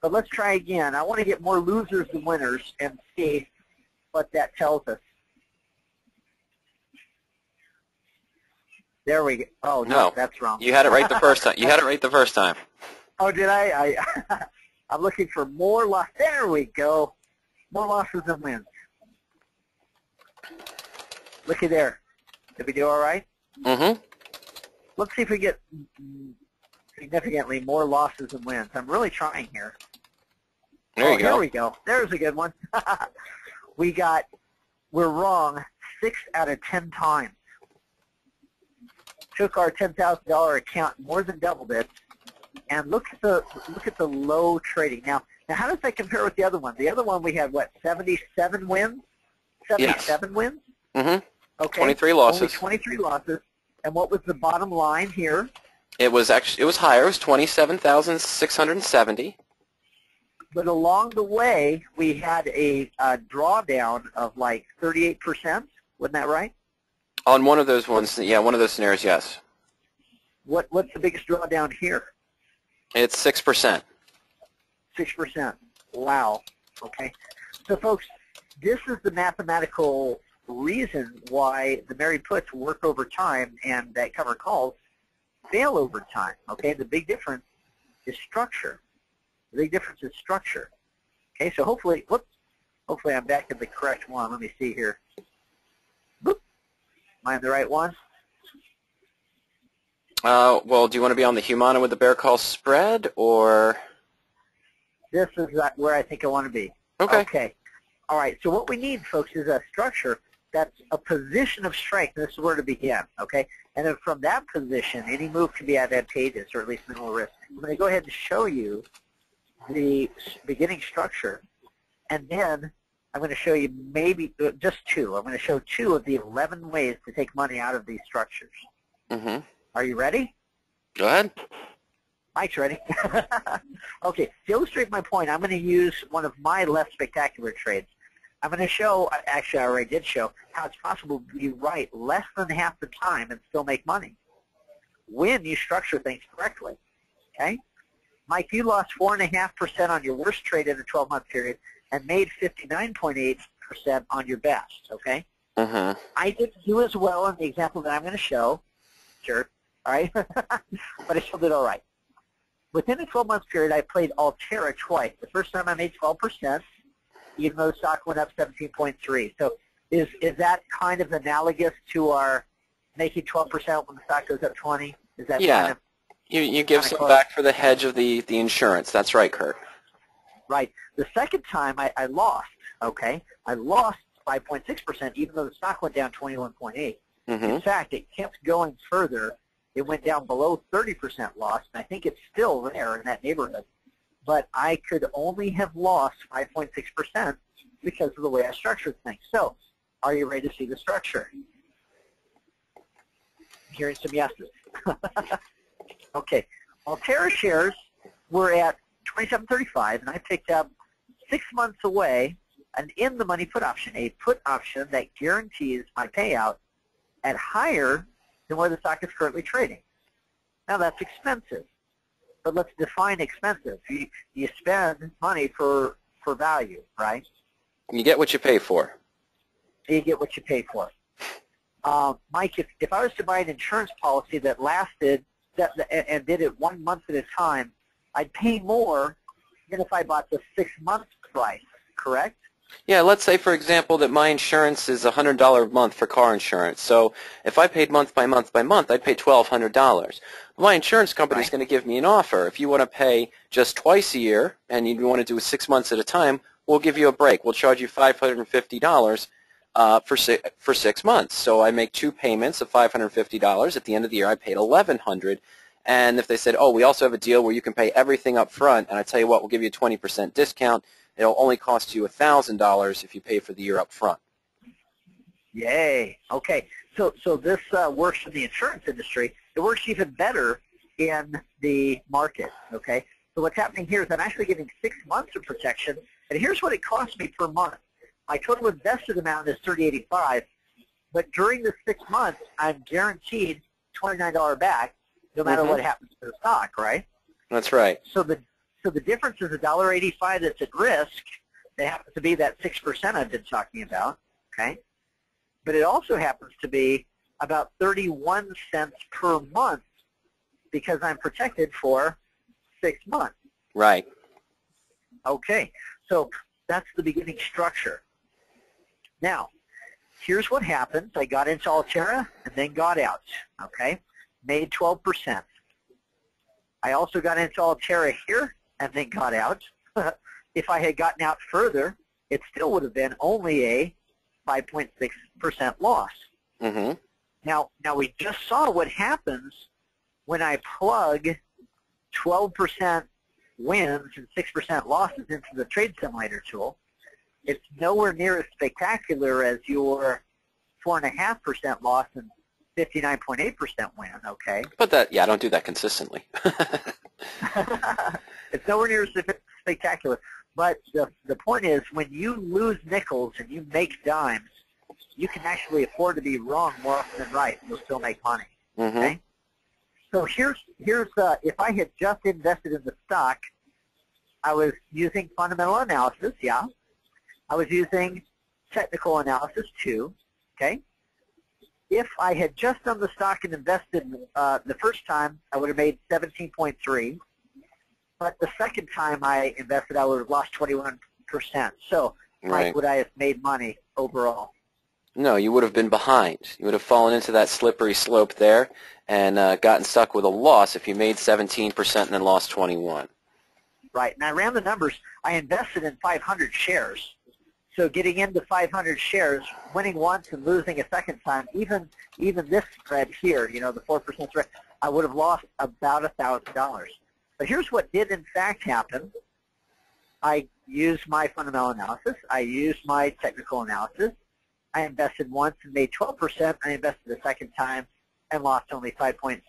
A: But let's try again. I want to get more losers than winners and see what that tells us. There we go. Oh, no, that's wrong.
B: You had it right the first time. You had it right the first time.
A: Oh, did I? I'm looking for more loss. There we go. More losses than wins. Looky there. Did we do all right? Let's see if we get significantly more losses than wins. I'm really trying here.
B: There you go.
A: There we go. There's a good one. We're wrong 6 out of 10 times. Took our $10,000 account, more than doubled it, and look at the low trading. Now how does that compare with the other one? The other one we had what, 77 wins? 77 wins? Okay.
B: 23 losses.
A: Only 23 losses. And what was the bottom line here?
B: It was higher. It was 27,670.
A: But along the way, we had a drawdown of like 38%. Wasn't that right?
B: On one of those ones, yeah, one of those scenarios, yes.
A: What's the biggest drawdown here?
B: It's 6%.
A: 6%. Wow. Okay. So, folks, this is the mathematical reason why the Mary puts work over time and that cover calls fail over time. Okay. The big difference is structure. The big difference is structure. Okay. So hopefully, hopefully I'm back in the correct one. Let me see here. Boop. Am I in the right one?
B: Well, do you want to be on the Humana with the bear call spread, or?
A: This is where I think I want to be.
B: Okay.
A: Okay. All right. So what we need, folks, is a structure that's a position of strength. This is where to begin. Okay. And then from that position, any move can be advantageous, or at least minimal risk. I'm going to go ahead and show you the beginning structure, and then I'm going to show you maybe just two. I'm going to show 2 of the 11 ways to take money out of these structures.
B: Mm-hmm.
A: Are you ready?
B: Go ahead.
A: Mike's ready. Okay, to illustrate my point, I'm going to use one of my less spectacular trades. I'm going to show, actually I already did show, how it's possible to be right less than half the time and still make money when you structure things correctly. Okay? Mike, you lost 4.5% on your worst trade in a 12-month period and made 59.8% on your best. Okay?
B: Mm-hmm.
A: I didn't do as well in the example that I'm going to show. Sure. All right? But I still did all right. Within a 12-month period, I played Altera twice. The first time I made 12%, even though the stock went up 17.3. So is that kind of analogous to our making 12% when the stock goes up 20? Is that kind of
B: you give some back for the hedge of the insurance. That's right, Kurt.
A: Right. The second time I lost, okay? I lost 5.6% even though the stock went down 21.8.
B: Mm-hmm.
A: In fact, it kept going further. It went down below 30% loss, and I think it's still there in that neighborhood. But I could only have lost 5.6% because of the way I structured things. So, are you ready to see the structure? Hearing some yeses. Okay. Altera shares were at 27.35, and I picked up 6 months away an in-the-money put option, a put option that guarantees my payout at higher than where the stock is currently trading. Now, that's expensive, but let's define expensive. You spend money for value, right?
B: You get what you pay for.
A: You get what you pay for. Mike, if I was to buy an insurance policy that lasted and did it 1 month at a time, I'd pay more than if I bought the 6-month price, correct?
B: Yeah, let's say, for example, that my insurance is $100 a month for car insurance. So if I paid month by month by month, I'd pay $1,200. My insurance company is going to give me an offer. If you want to pay just twice a year and you want to do it 6 months at a time, we'll give you a break. We'll charge you $550 for 6 months. So I make 2 payments of $550. At the end of the year, I paid $1,100. And if they said, oh, we also have a deal where you can pay everything up front, and I tell you what, we'll give you a 20% discount. It'll only cost you $1,000 if you pay for the year up front.
A: Yay. Okay. So this works in the insurance industry. It works even better in the market. Okay. So what's happening here is I'm actually getting 6 months of protection, and here's what it costs me per month. My total invested amount is $30.85, but during the 6 months, I'm guaranteed $29 back, no matter what happens to the stock. Right.
B: That's right.
A: So the difference is $1.85 that's at risk. It happens to be that 6% I've been talking about, okay? But it also happens to be about 31 cents per month because I'm protected for 6 months.
B: Right.
A: Okay, so that's the beginning structure. Now, here's what happens. I got into Altera and then got out, okay? Made 12%. I also got into Altera here and then got out. If I had gotten out further, it still would have been only a 5.6% loss.
B: Mm-hmm.
A: Now we just saw what happens when I plug 12% wins and 6% losses into the trade simulator tool. It's nowhere near as spectacular as your 4.5% loss and 59.8% win, okay?
B: But that, yeah, I don't do that consistently.
A: It's nowhere near as spectacular. But the point is, when you lose nickels and you make dimes, you can actually afford to be wrong more often than right, and you'll still make money.
B: Mm-hmm.
A: Okay? So here's if I had just invested in the stock, I was using fundamental analysis, yeah. I was using technical analysis too, okay? If I had just done the stock and invested the first time, I would have made 17.3. But the second time I invested, I would have lost 21%. So,
B: Right.
A: Mike, would I have made money overall?
B: No, you would have been behind. You would have fallen into that slippery slope there and gotten stuck with a loss if you made 17% and then lost 21.
A: Right. And I ran the numbers. I invested in 500 shares. So getting into 500 shares, winning once and losing a second time, even this spread here, you know, the 4% spread, I would have lost about $1,000. But here's what did in fact happen. I used my fundamental analysis. I used my technical analysis. I invested once and made 12%. I invested a second time and lost only 5.6.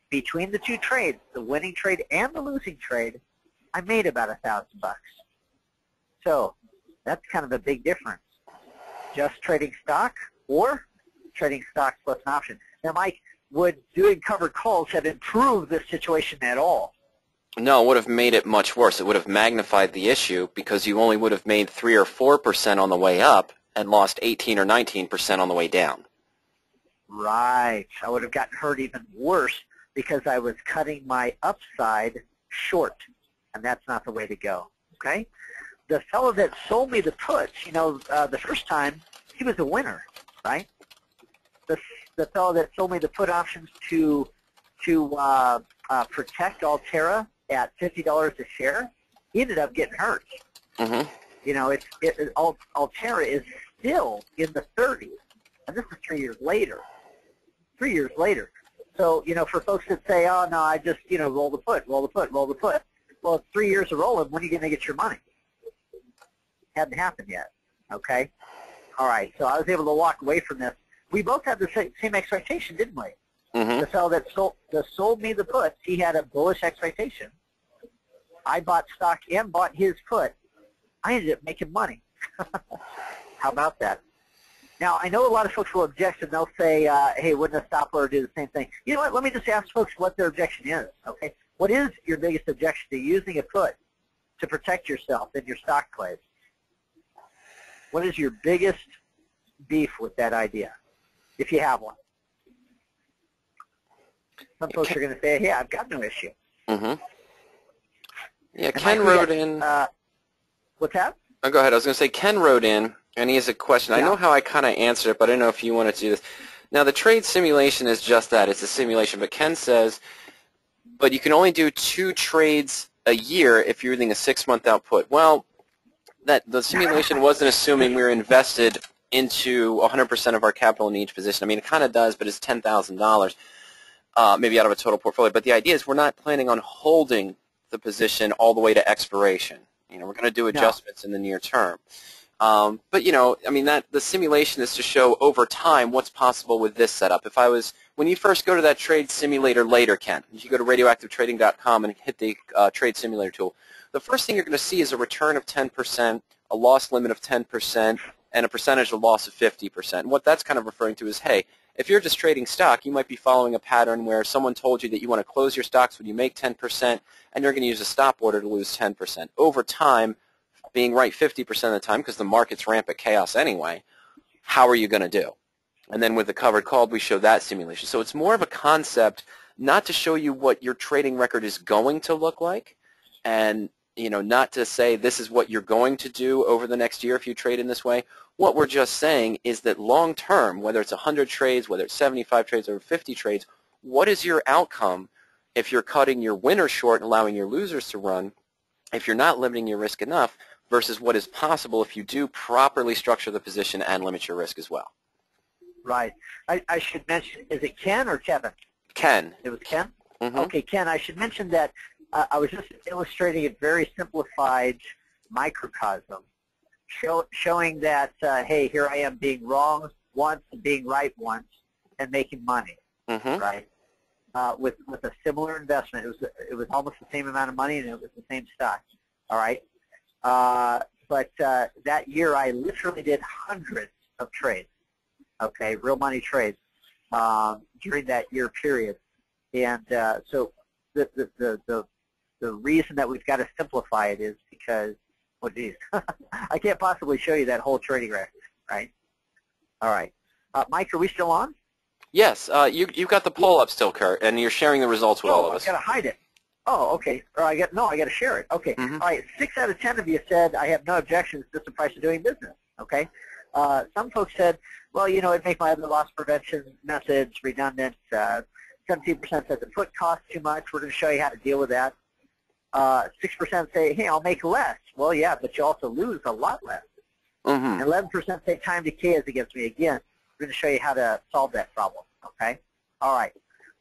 A: Between the two trades, the winning trade and the losing trade, I made about $1,000. So that's kind of a big difference. Just trading stock or trading stock plus an option. Now, Mike, would doing covered calls have improved this situation at all?
B: No, it would have made it much worse. It would have magnified the issue because you only would have made 3 or 4% on the way up and lost 18 or 19% on the way down.
A: Right. I would have gotten hurt even worse because I was cutting my upside short, and that's not the way to go, okay? The fellow that sold me the puts, you know, the first time, he was a winner, right? The fellow that sold me the put options to protect Altera at $50 a share, he ended up getting hurt.
B: Mm-hmm.
A: You know, Altera is still in the 30s, and this is 3 years later. 3 years later. So, you know, for folks that say, oh, no, I just, you know, roll the put, roll the put, roll the put. Well, it's 3 years of rolling. When are you going to get your money? Hadn't happened yet, okay? All right, so I was able to walk away from this. We both had the same expectation, didn't we?
B: Mm-hmm.
A: The fellow that sold me the puts, he had a bullish expectation. I bought stock and bought his put. I ended up making money. How about that? Now, I know a lot of folks will object, and they'll say, hey, wouldn't a stop order do the same thing? You know what? Let me just ask folks what their objection is, okay? What is your biggest objection to using a put to protect yourself in your stock plays? What is your biggest beef with that idea, if you have one? Some folks are going to say, yeah, I've got no issue.
B: Mm-hmm. Yeah, Ken wrote in.
A: What's that?
B: Oh, go ahead. I was going to say Ken wrote in, and he has a question.
A: Yeah.
B: I know how I kind of answered it, but I don't know if you wanted to do this. Now, the trade simulation is just that. It's a simulation. But Ken says, but you can only do 2 trades a year if you're using a 6-month output. Well, the simulation wasn't assuming we were invested into 100% of our capital in each position. I mean, it kind of does, but it's $10,000, maybe out of a total portfolio. But the idea is we're not planning on holding the position all the way to expiration. You know, we're going to do adjustments in the near term. But, you know, I mean, the simulation is to show over time what's possible with this setup. When you first go to that trade simulator later, Ken, if you go to radioactivetrading.com and hit the trade simulator tool, the first thing you're going to see is a return of 10%, a loss limit of 10%, and a percentage of loss of 50%. And what that's kind of referring to is, hey, if you're just trading stock, you might be following a pattern where someone told you that you want to close your stocks when you make 10%, and you're going to use a stop order to lose 10%. Over time, being right 50% of the time, because the market's rampant chaos anyway, how are you going to do? And then with the covered call, we show that simulation. So it's more of a concept, not to show you what your trading record is going to look like, and you know, not to say this is what you're going to do over the next year if you trade in this way. What we're just saying is that long term, whether it's 100 trades, whether it's 75 trades or 50 trades, what is your outcome if you're cutting your winners short and allowing your losers to run, if you're not limiting your risk enough, versus what is possible if you do properly structure the position and limit your risk as well.
A: Right. I should mention, is it Ken or Kevin?
B: Ken.
A: It was Ken?
B: Mm-hmm.
A: Okay, Ken, I should mention that I was just illustrating a very simplified microcosm, showing that, hey, here I am being wrong once and being right once and making money, right? With a similar investment. It was almost the same amount of money and it was the same stock. all right? But that year I literally did hundreds of trades, okay, real money trades during that year period. And so the reason that we've got to simplify it is because, well, geez, I can't possibly show you that whole trading record, right? All right. Mike, are we still on?
B: Yes, you've got the poll up still, Kurt, and you're sharing the results with all of us.
A: I've got to hide it. Oh, okay. Or I got to share it. Okay.
B: Mm-hmm.
A: All right. 6 out of 10 of you said I have no objections to the price of doing business. Okay. Some folks said, well, you know, it'd make my other loss prevention methods redundant. 17% said the put costs too much. We're going to show you how to deal with that. 6% say, hey, I'll make less. Well, yeah, but you also lose a lot less.
B: Mm-hmm.
A: 11% say time decay is against me. Again, we're going to show you how to solve that problem. Okay. All right.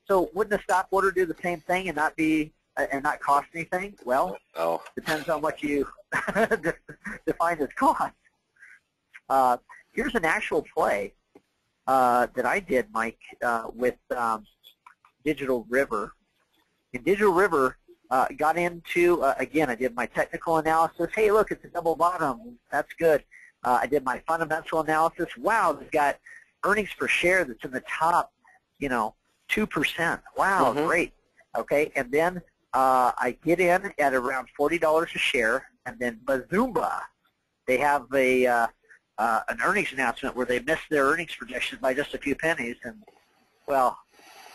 A: So wouldn't a stop order do the same thing and not be and not cost anything? Well, depends on what you define as cost. Here's an actual play that I did, Mike, with Digital River. In Digital River, got into, again, I did my technical analysis. Hey, look, it's a double bottom. That's good. I did my fundamental analysis. Wow, they've got earnings per share that's in the top, 2%. Wow, great. Okay, and then I get in at around $40 a share, and then Bazoomba, they have an earnings announcement where they missed their earnings projections by just a few pennies, and, well,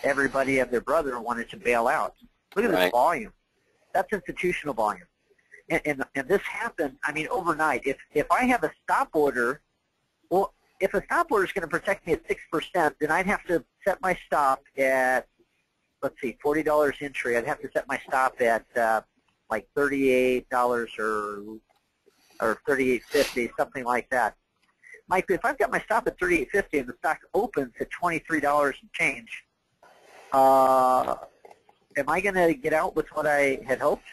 A: everybody and their brother wanted to bail out. Look at this volume. That's institutional volume. And this happened, I mean, overnight. If I have a stop order, well, if a stop order is going to protect me at 6%, then I'd have to set my stop at, let's see, $40 entry. I'd have to set my stop at like $38 or $38.50, something like that. Mike, if I've got my stop at $38.50 and the stock opens at $23 and change, am I going to get out with what I had hoped?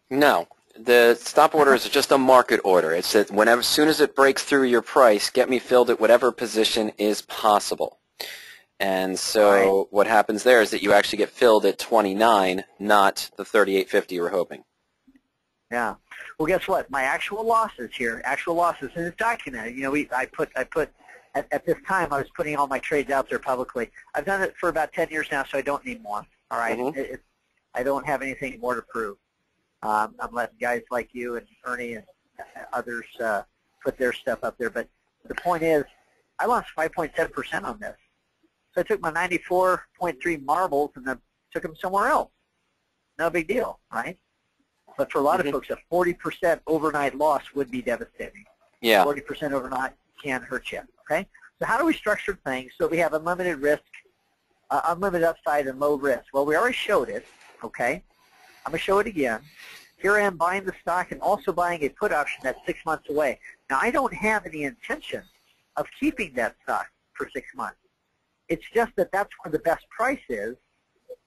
B: No. The stop order is just a market order. It's that whenever, as soon as it breaks through your price, get me filled at whatever position is possible. And so what happens there is that you actually get filled at 29, not the 38.50 you were hoping.
A: Yeah. Well, guess what? My actual losses here, and it's documented. I put at this time I was putting all my trades out there publicly. I've done it for about 10 years now, so I don't need more. All right. I don't have anything more to prove. I'm letting guys like you and Ernie and others put their stuff up there. But the point is, I lost 5.7% on this. So I took my 94.3 marbles and then took them somewhere else. No big deal, right? But for a lot of folks, a 40% overnight loss would be devastating.
B: Yeah.
A: 40% overnight can hurt you, okay? So how do we structure things so we have unlimited risk, unlimited upside, and low risk? Well, we already showed it, okay? I'm going to show it again. Here I am buying the stock and also buying a put option that's 6 months away. Now, I don't have any intention of keeping that stock for 6 months. It's just that that's where the best price is,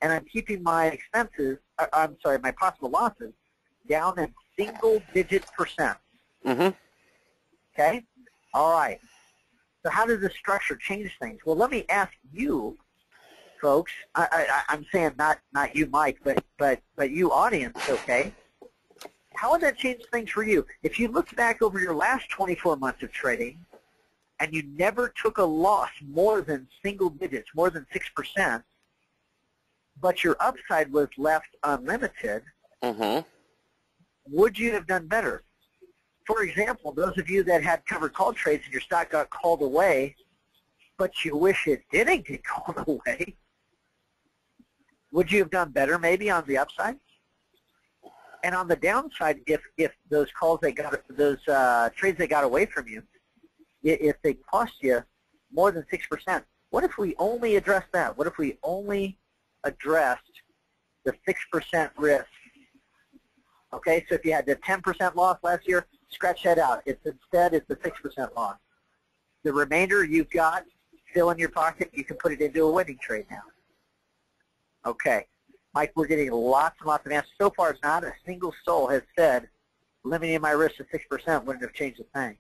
A: and I'm keeping my expenses, my possible losses, down in single-digit percent. Okay? All right. So how does this structure change things? Well, let me ask you, folks. I'm saying not you, Mike, but you, audience. Okay? How would that change things for you? If you look back over your last 24 months of trading, and you never took a loss more than single digits, more than 6%, but your upside was left unlimited, would you have done better? For example, those of you that had covered call trades and your stock got called away, but you wish it didn't get called away, would you have done better maybe on the upside? And on the downside, if those calls they got, those trades they got away from you, if they cost you more than 6%, what if we only addressed that? What if we only addressed the 6% risk? Okay, so if you had the 10% loss last year, scratch that out. Instead, it's the 6% loss. The remainder you've got still in your pocket. You can put it into a winning trade now. Okay, Mike, we're getting lots and lots of answers. So far, not a single soul has said limiting my risk to 6% wouldn't have changed a thing.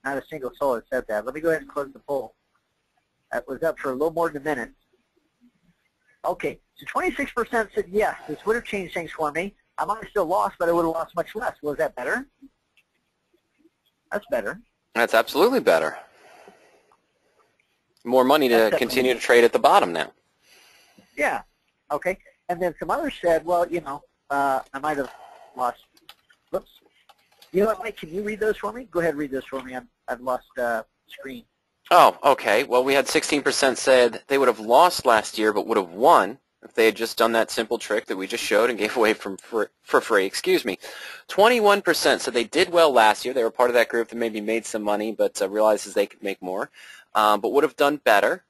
A: Not a single soul has said that. Let me go ahead and close the poll. That was up for a little more than a minute. Okay, so 26% said yes, this would have changed things for me. I might have still lost, but I would have lost much less. Was that better? That's better.
B: That's absolutely better. More money to continue to trade at the bottom now.
A: Yeah. Okay. And then some others said, well, I might have lost. Whoops. You know what, Mike? Can you read those for me? Go ahead and read those for me. I've lost screen.
B: Oh, okay. Well, we had 16% said they would have lost last year but would have won if they had just done that simple trick that we just showed and gave away for free. 21% said they did well last year. They were part of that group that maybe made some money but realizes they could make more, but would have done better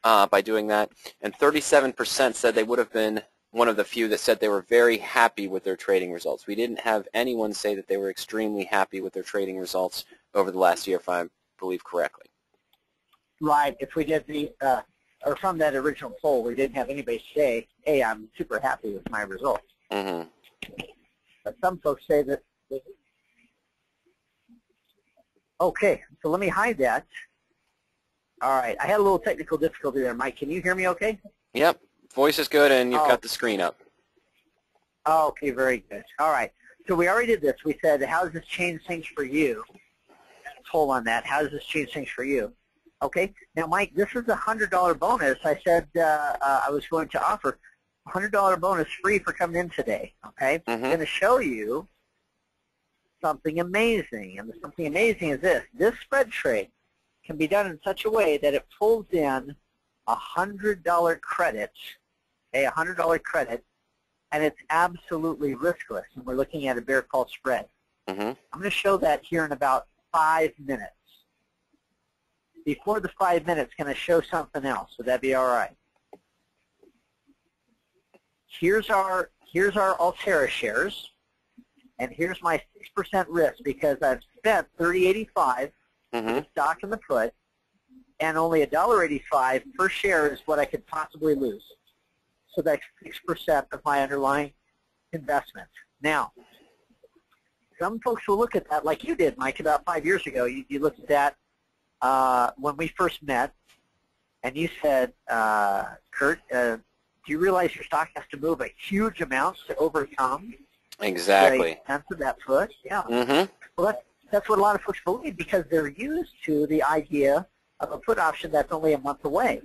B: by doing that. And 37% said they would have been one of the few that said they were very happy with their trading results. We didn't have anyone say that they were extremely happy with their trading results over the last year, if I believe correctly.
A: Right. If we did or from that original poll, we didn't have anybody say, hey, I'm super happy with my results.
B: Mm-hmm.
A: But some folks say that. Okay, so let me hide that. All right. I had a little technical difficulty there, Mike. Can you hear me okay?
B: Yep. Voice is good, and you've got the screen up.
A: Okay, very good. All right. So we already did this. We said, how does this change things for you? Let's hold on that. How does this change things for you? Okay. Now, Mike, this is a $100 bonus. I said I was going to offer a $100 bonus free for coming in today. Okay.
B: Mm-hmm.
A: I'm going to show you something amazing. And something amazing is this. This spread trade can be done in such a way that it pulls in a $100 credit, a $100 credit, and it's absolutely riskless. And we're looking at a bear call spread.
B: Mm-hmm.
A: I'm going to show that here in about 5 minutes. Before the 5 minutes, can I show something else? Would that be all right? Here's our Altera shares, and here's my 6% risk because I've spent $30.85 for the stock and the put, and only $1.85 per share is what I could possibly lose. So that's 6% of my underlying investment. Now, some folks will look at that like you did, Mike, about 5 years ago. You looked at that when we first met, and you said, Kurt, do you realize your stock has to move a huge amount to overcome
B: exactly
A: the sense of that put? Yeah.
B: Mm-hmm.
A: Well, that's what a lot of folks believe because they're used to the idea of a put option that's only a month away,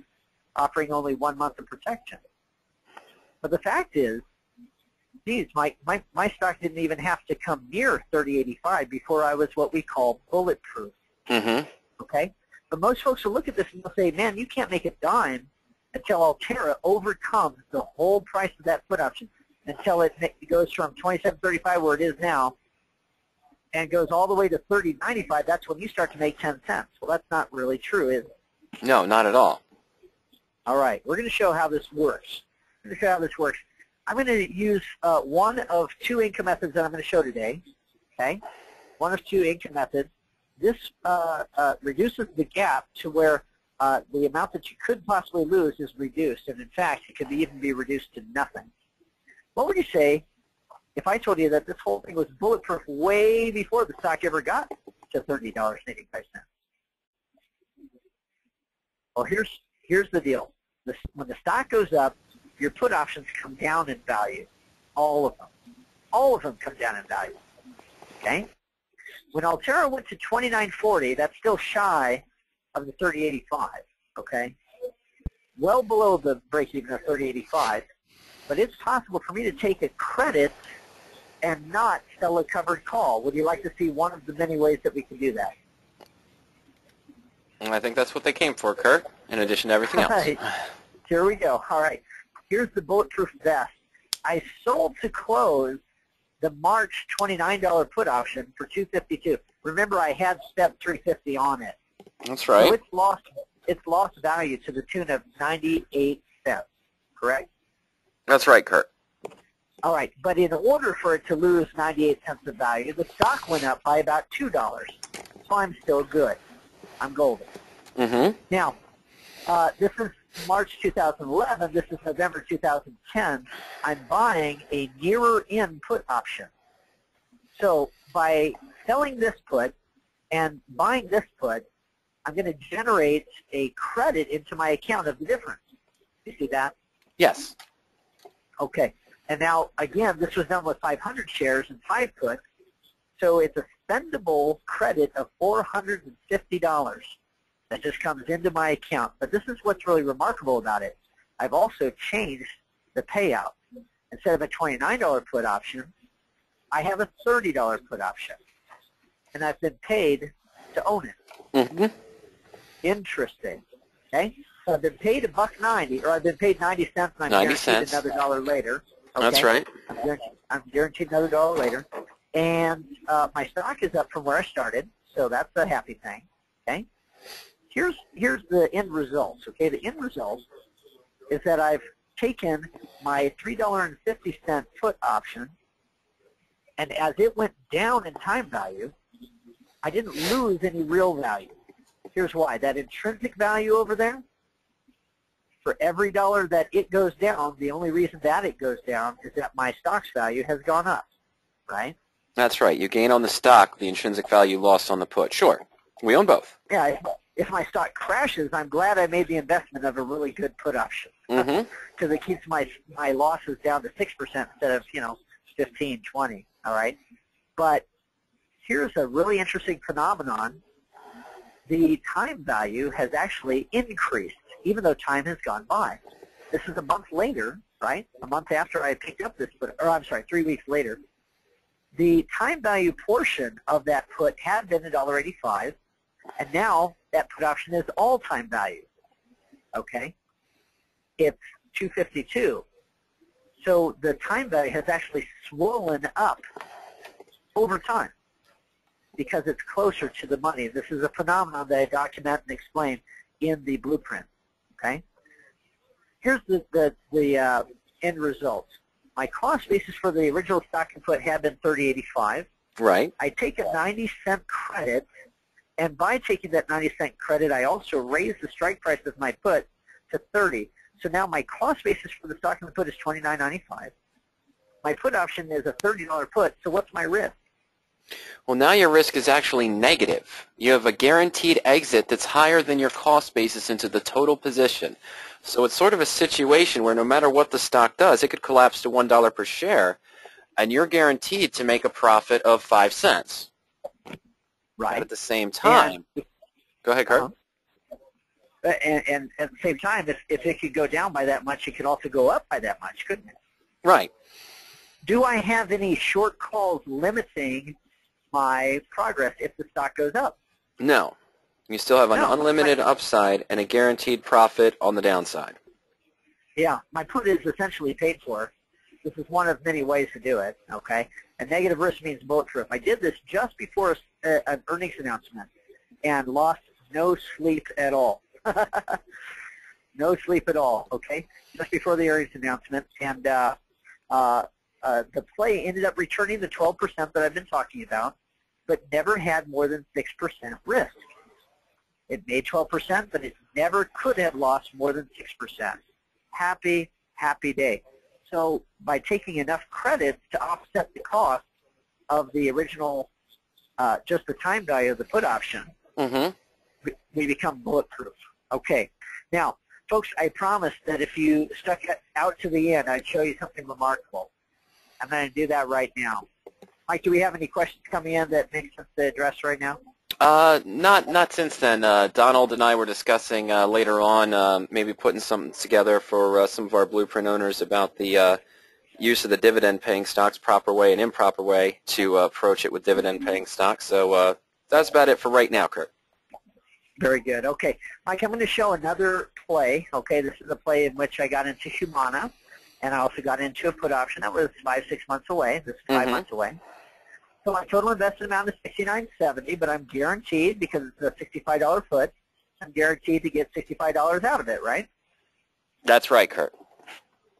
A: offering only 1 month of protection. But the fact is, geez, my stock didn't even have to come near 30.85 before I was what we call bulletproof.
B: Mm-hmm.
A: Okay? But most folks will look at this and they'll say, man, you can't make a dime until Altera overcomes the whole price of that put option, until it goes from 27.35 where it is now and goes all the way to 30.95. That's when you start to make 10 cents. Well, that's not really true, is it?
B: No, not at all.
A: All right. We're going to show how this works. I'm going to use one of 2 income methods that I'm going to show today. Okay? One of 2 income methods. This reduces the gap to where the amount that you could possibly lose is reduced. And in fact, it could even be reduced to nothing. What would you say if I told you that this whole thing was bulletproof way before the stock ever got to $30.85? Well, here's the deal. When the stock goes up, your put options come down in value. All of them. All of them come down in value. Okay? When Altera went to 29.40, that's still shy of the 30.85, okay? Well below the break-even of 30.85, but it's possible for me to take a credit and not sell a covered call. Would you like to see one of the many ways that we can do that?
B: I think that's what they came for, Kurt, in addition to everything else.
A: Right. Here we go. All right. Here's the bulletproof vest. I sold to close the March $29 put option for $252. Remember, I had step 350 on it.
B: That's right.
A: So it's lost value to the tune of 98 cents, correct?
B: That's right, Kurt.
A: All right, but in order for it to lose 98 cents of value, the stock went up by about $2. So I'm still good. I'm golden.
B: Mm-hmm.
A: Now, this is March 2011. This is November 2010. I'm buying a nearer in put option. So by selling this put and buying this put, I'm going to generate a credit into my account of the difference. You see that?
B: Yes.
A: Okay. And now, again, this was done with 500 shares and 5 puts, so it's a spendable credit of $450 that just comes into my account. But this is what's really remarkable about it. I've also changed the payout. Instead of a $29 put option, I have a $30 put option, and I've been paid to own it.
B: Mm-hmm.
A: Interesting. Okay, so I've been paid $1.90, or I've been paid 90 cents, and I'm
B: 90
A: guaranteed
B: cents.
A: another dollar later. Okay?
B: That's right.
A: I'm guaranteed another dollar later, and my stock is up from where I started, so that's a happy thing. Okay, here's the end results. Okay, the end result is that I've taken my $3.50 put option, and as it went down in time value, I didn't lose any real value. Here's why. That intrinsic value over there, for every dollar that it goes down, the only reason that it goes down is that my stock's value has gone up, right?
B: That's right. You gain on the stock, the intrinsic value lost on the put. Sure. We own both.
A: Yeah, if my stock crashes, I'm glad I made the investment of a really good put option.
B: Mm-hmm.
A: Because it keeps my losses down to 6% instead of, 15, 20, all right? But here's a really interesting phenomenon. The time value has actually increased, even though time has gone by. This is a month later, right? A month after I picked up this put, or I'm sorry, 3 weeks later. The time value portion of that put had been $1.85, and now that put option is all time value. Okay? It's $2.52. So the time value has actually swollen up over time because it's closer to the money. This is a phenomenon that I document and explain in the blueprint. Okay? Here's the end result. My cost basis for the original stock and put had been $30.85.
B: Right.
A: I take a 90-cent credit, and by taking that 90-cent credit, I also raise the strike price of my put to 30. So now my cost basis for the stock and the put is $29.95. My put option is a $30 put, so what's my risk?
B: Well, now your risk is actually negative. You have a guaranteed exit that's higher than your cost basis into the total position. So it's sort of a situation where no matter what the stock does, it could collapse to $1 per share, and you're guaranteed to make a profit of 5 cents.
A: Right.
B: But at the same time, go ahead, Kurt.
A: And at the same time, if it could go down by that much, it could also go up by that much, couldn't it?
B: Right.
A: Do I have any short calls limiting my progress if the stock goes up?
B: No. You still have an unlimited upside and a guaranteed profit on the downside.
A: Yeah, my put is essentially paid for. This is one of many ways to do it, okay? And negative risk means bulletproof. I did this just before an earnings announcement and lost no sleep at all. No sleep at all, okay? Just before the earnings announcement. And the play ended up returning the 12% that I've been talking about, but never had more than 6% risk. It made 12%, but it never could have lost more than 6%. Happy, happy day. So by taking enough credits to offset the cost of the original, just the time value of the put option, we become bulletproof. Okay. Now, folks, I promised that if you stuck it out to the end, I'd show you something remarkable. I'm going to do that right now. Mike, do we have any questions coming in that make sense to address right now?
B: Not since then. Donald and I were discussing later on maybe putting something together for some of our blueprint owners about the use of the dividend-paying stocks, proper way and improper way to approach it with dividend-paying stocks. So that's about it for right now, Kurt.
A: Very good. Okay, Mike, I'm going to show another play. Okay, this is a play in which I got into Humana, and I also got into a put option that was 5-6 months away. This is 5 months away. So my total invested amount is $69.70, but I'm guaranteed, because it's a $65 put, I'm guaranteed to get $65 out of it, right?
B: That's right, Kurt.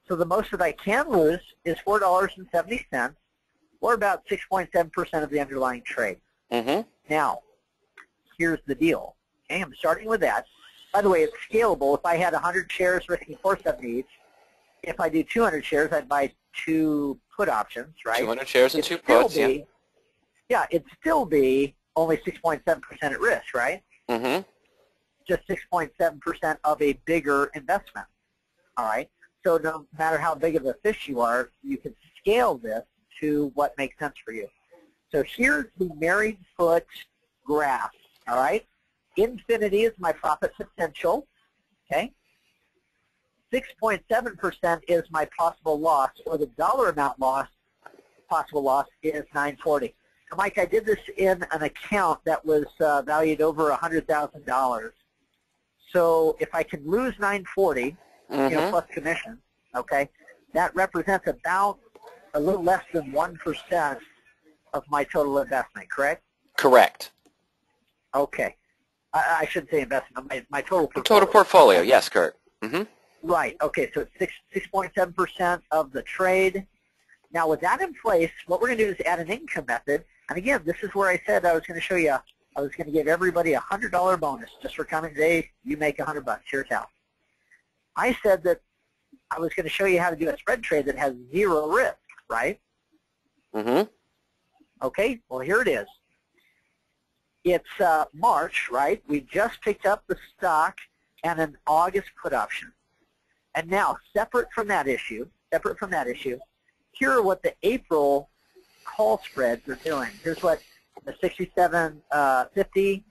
A: So the most that I can lose is $4.70, or about 6.7% of the underlying trade. Now, here's the deal. Okay, I'm starting with that. By the way, it's scalable. If I had 100 shares risking $4.70 each, if I do 200 shares, I'd buy 2 put options, right?
B: 200 shares and 2 puts,
A: yeah, it'd still be only 6.7% at risk, right? Just 6.7% of a bigger investment, all right? So no matter how big of a fish you are, you can scale this to what makes sense for you. So here's the married foot graph, all right? Infinity is my profit potential, okay? 6.7% is my possible loss, or the dollar amount loss, possible loss is 940. Now, Mike, I did this in an account that was valued over $100,000. So if I can lose 940, plus commission, okay, that represents about a little less than 1% of my total investment, correct?
B: Correct.
A: Okay. I shouldn't say investment, my total portfolio.
B: Total portfolio, yes, Kurt.
A: Right, okay, so it's 6.7% of the trade. Now with that in place, what we're going to do is add an income method. And again, this is where I said I was going to show you, I was going to give everybody a $100 bonus just for coming today. You make $100. Here's how. I said that I was going to show you how to do a spread trade that has zero risk, right? Okay, well here it is. It's March, right? We just picked up the stock and an August put option. And now, separate from that issue, here are what the April call spreads are doing. Here's what the 67.50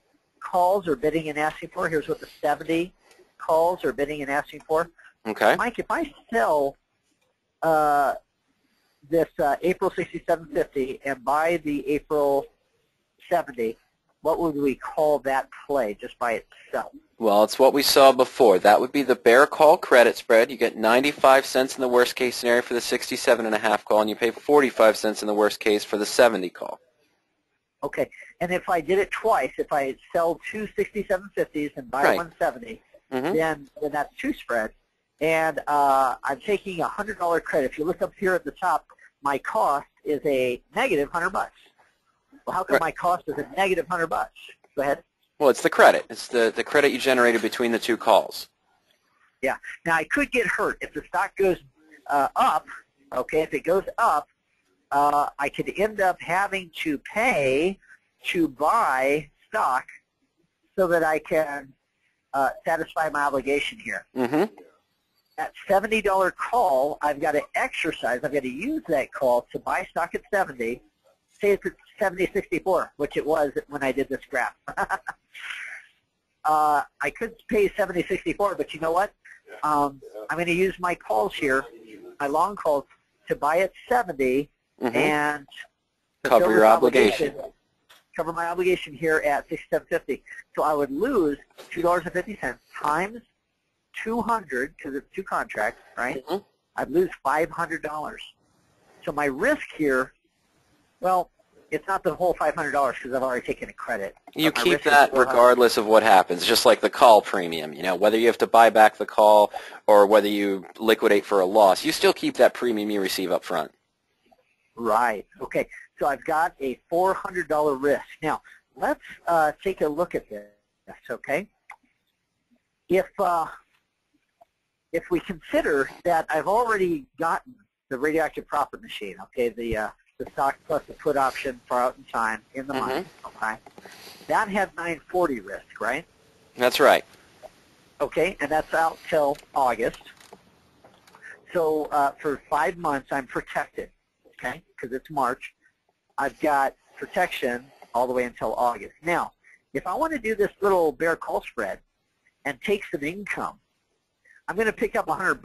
A: calls are bidding and asking for. Here's what the 70 calls are bidding and asking for.
B: Okay.
A: Mike, if I sell this April 67.50 and buy the April 70, what would we call that play just by itself?
B: Well, it's what we saw before. That would be the bear call credit spread. You get 95 cents in the worst case scenario for the 67.5 call, and you pay 45 cents in the worst case for the 70 call.
A: Okay, and if I did it twice, if I sell two 67.50s and buy 170, then that's two spreads. And I'm taking a $100 credit. If you look up here at the top, my cost is a negative $100. Well, how come my cost is a negative $100? Go ahead.
B: Well, it's the credit. It's the credit you generated between the two calls.
A: Yeah. Now, I could get hurt. If the stock goes up, okay, if it goes up, I could end up having to pay to buy stock so that I can satisfy my obligation here. That $70 call, I've got to exercise. I've got to use that call to buy stock at 70. Say it's at 70.64, which it was when I did this graph. I could pay 70.64, but you know what? I'm going to use my calls here, my long calls, to buy at 70 and
B: cover your obligation.
A: Cover my obligation here at 67.50. So I would lose $2.50 times 200, because it's two contracts, right? I'd lose $500. So my risk here, well, it's not the whole $500 because I've already taken a credit.
B: You keep that regardless of what happens, just like the call premium. You know, whether you have to buy back the call or whether you liquidate for a loss, you still keep that premium you receive up front.
A: Right. Okay. So I've got a $400 risk. Now, let's take a look at this, okay? If we consider that I've already gotten the radioactive profit machine, okay, the stock plus the put option for out in time in the money, okay, that had 940 risk, right?
B: That's right.
A: Okay, and that's out till August. So for 5 months, I'm protected, okay, because it's March. I've got protection all the way until August. Now, if I want to do this little bear call spread and take some income, I'm going to pick up $100.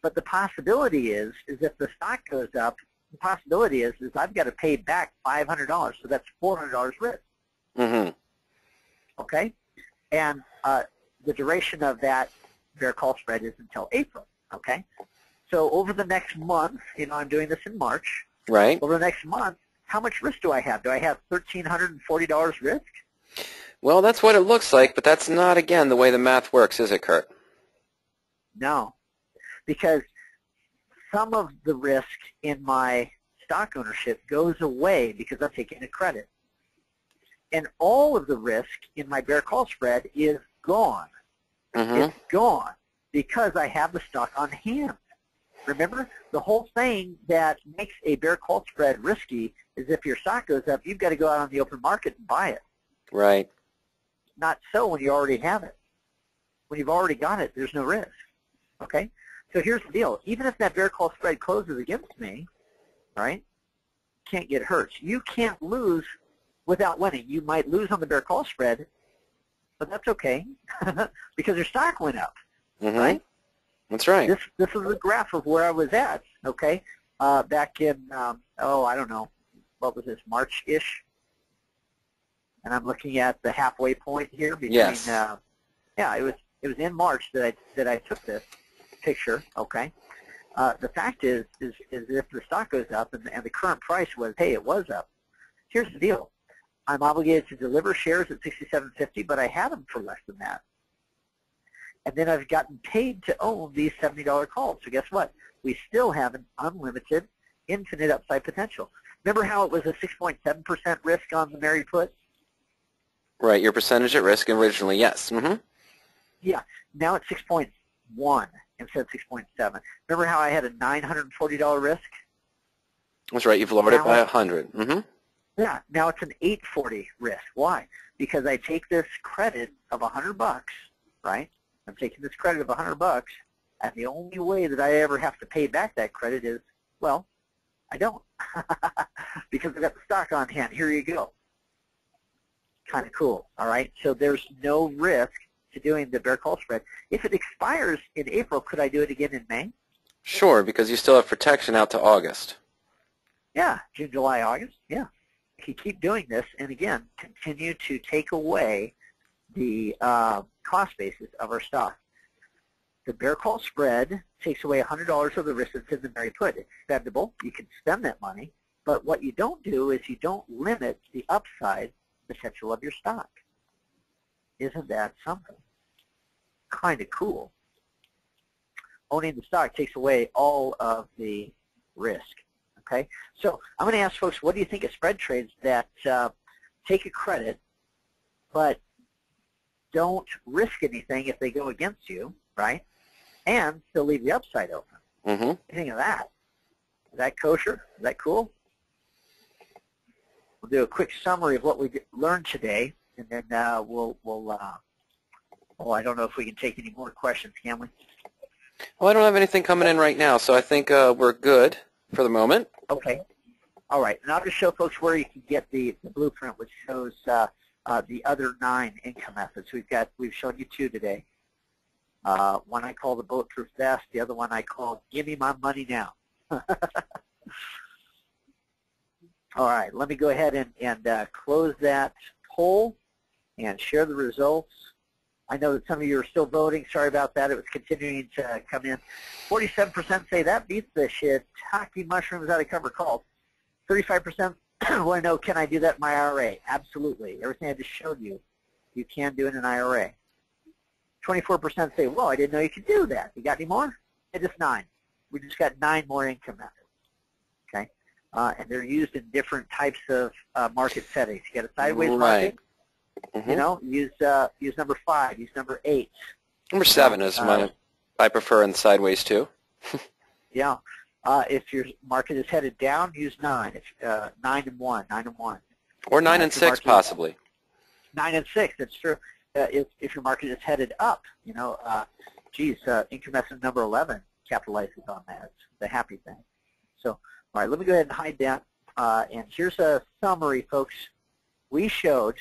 A: But the possibility is if the stock goes up, the possibility is I've got to pay back $500. So that's $400 risk. Okay? And the duration of that bear call spread is until April. Okay? So over the next month, you know, I'm doing this in March.
B: Right.
A: Over the next month, how much risk do I have? Do I have $1,340 risk?
B: Well, that's what it looks like, but that's not, again, the way the math works, is it, Kurt?
A: No, because some of the risk in my stock ownership goes away because I'm taking a credit. And all of the risk in my bear call spread is gone. It's gone because I have the stock on hand. Remember, the whole thing that makes a bear call spread risky is if your stock goes up, you've got to go out on the open market and buy it.
B: Right.
A: Not so when you already have it. When you've already got it, there's no risk. Okay? So here's the deal. Even if that bear call spread closes against me, right, can't get hurt. You can't lose without winning. You might lose on the bear call spread, but that's okay because your stock went up, right?
B: That's right.
A: This is a graph of where I was at, okay, back in, I don't know, what was this, March-ish? And I'm looking at the halfway point here between,
B: yes.
A: Yeah, it was in March that I took this picture, okay? The fact is if the stock goes up and the current price was, hey, it was up, here's the deal. I'm obligated to deliver shares at $67.50, but I had them for less than that. And then I've gotten paid to own these $70 calls. So guess what? We still have an unlimited, infinite upside potential. Remember how it was a 6.7% risk on the Married put?
B: Right, your percentage at risk originally, yes.
A: Yeah, now it's 6.1 instead of 6.7. Remember how I had a $940 risk?
B: That's right, you've lowered it by 100.
A: Yeah, now it's an $840 risk. Why? Because I take this credit of $100, right? I'm taking this credit of $100, and the only way that I ever have to pay back that credit is, well, I don't, because I've got the stock on hand. Here you go. Kind of cool, all right? So there's no risk to doing the bear call spread. If it expires in April, could I do it again in May?
B: Sure, because you still have protection out to August.
A: Yeah, June, July, August, yeah. If you keep doing this, and again, continue to take away the cost basis of our stock. The bear call spread takes away $100 of the risk that's in the Married put. It's spendable. You can spend that money, but what you don't do is you don't limit the upside potential of your stock. Isn't that something? Kind of cool. Owning the stock takes away all of the risk. Okay, so I'm going to ask folks, what do you think of spread trades that take a credit but don't risk anything if they go against you, right? And still leave the upside open. What do you think of that? Is that kosher? Is that cool? We'll do a quick summary of what we learned today, and then we'll I don't know if we can take any more questions, can we?
B: Well, I don't have anything coming in right now, so I think we're good for the moment.
A: Okay. All right. And I'll just show folks where you can get the blueprint, which shows the other 9 income methods. We've shown you 2 today. One I call the Bulletproof Vest. The other one I call Give Me My Money Now. All right. Let me go ahead and close that poll and share the results. I know that some of you are still voting. Sorry about that. It was continuing to come in. 47% say that beats the shiitake mushrooms out of covered calls. 35% want to know, can I do that in my IRA? Absolutely. Everything I just showed you, you can do in an IRA. 24% say, well, I didn't know you could do that. You got any more? It's just 9. We just got 9 more income methods. Okay? And they're used in different types of market settings. You got a sideways market. You know, use number 5, use number 8.
B: Number 7 is mine. I prefer in the sideways too.
A: Yeah. If your market is headed down, use 9. If 9 and 1, 9 and 1.
B: Or 9 and 6 possibly.
A: 9 and 6, that's true. If your market is headed up, you know, income method number 11 capitalizes on that. It's the happy thing. So, all right, let me go ahead and hide that. And here's a summary, folks. We showed,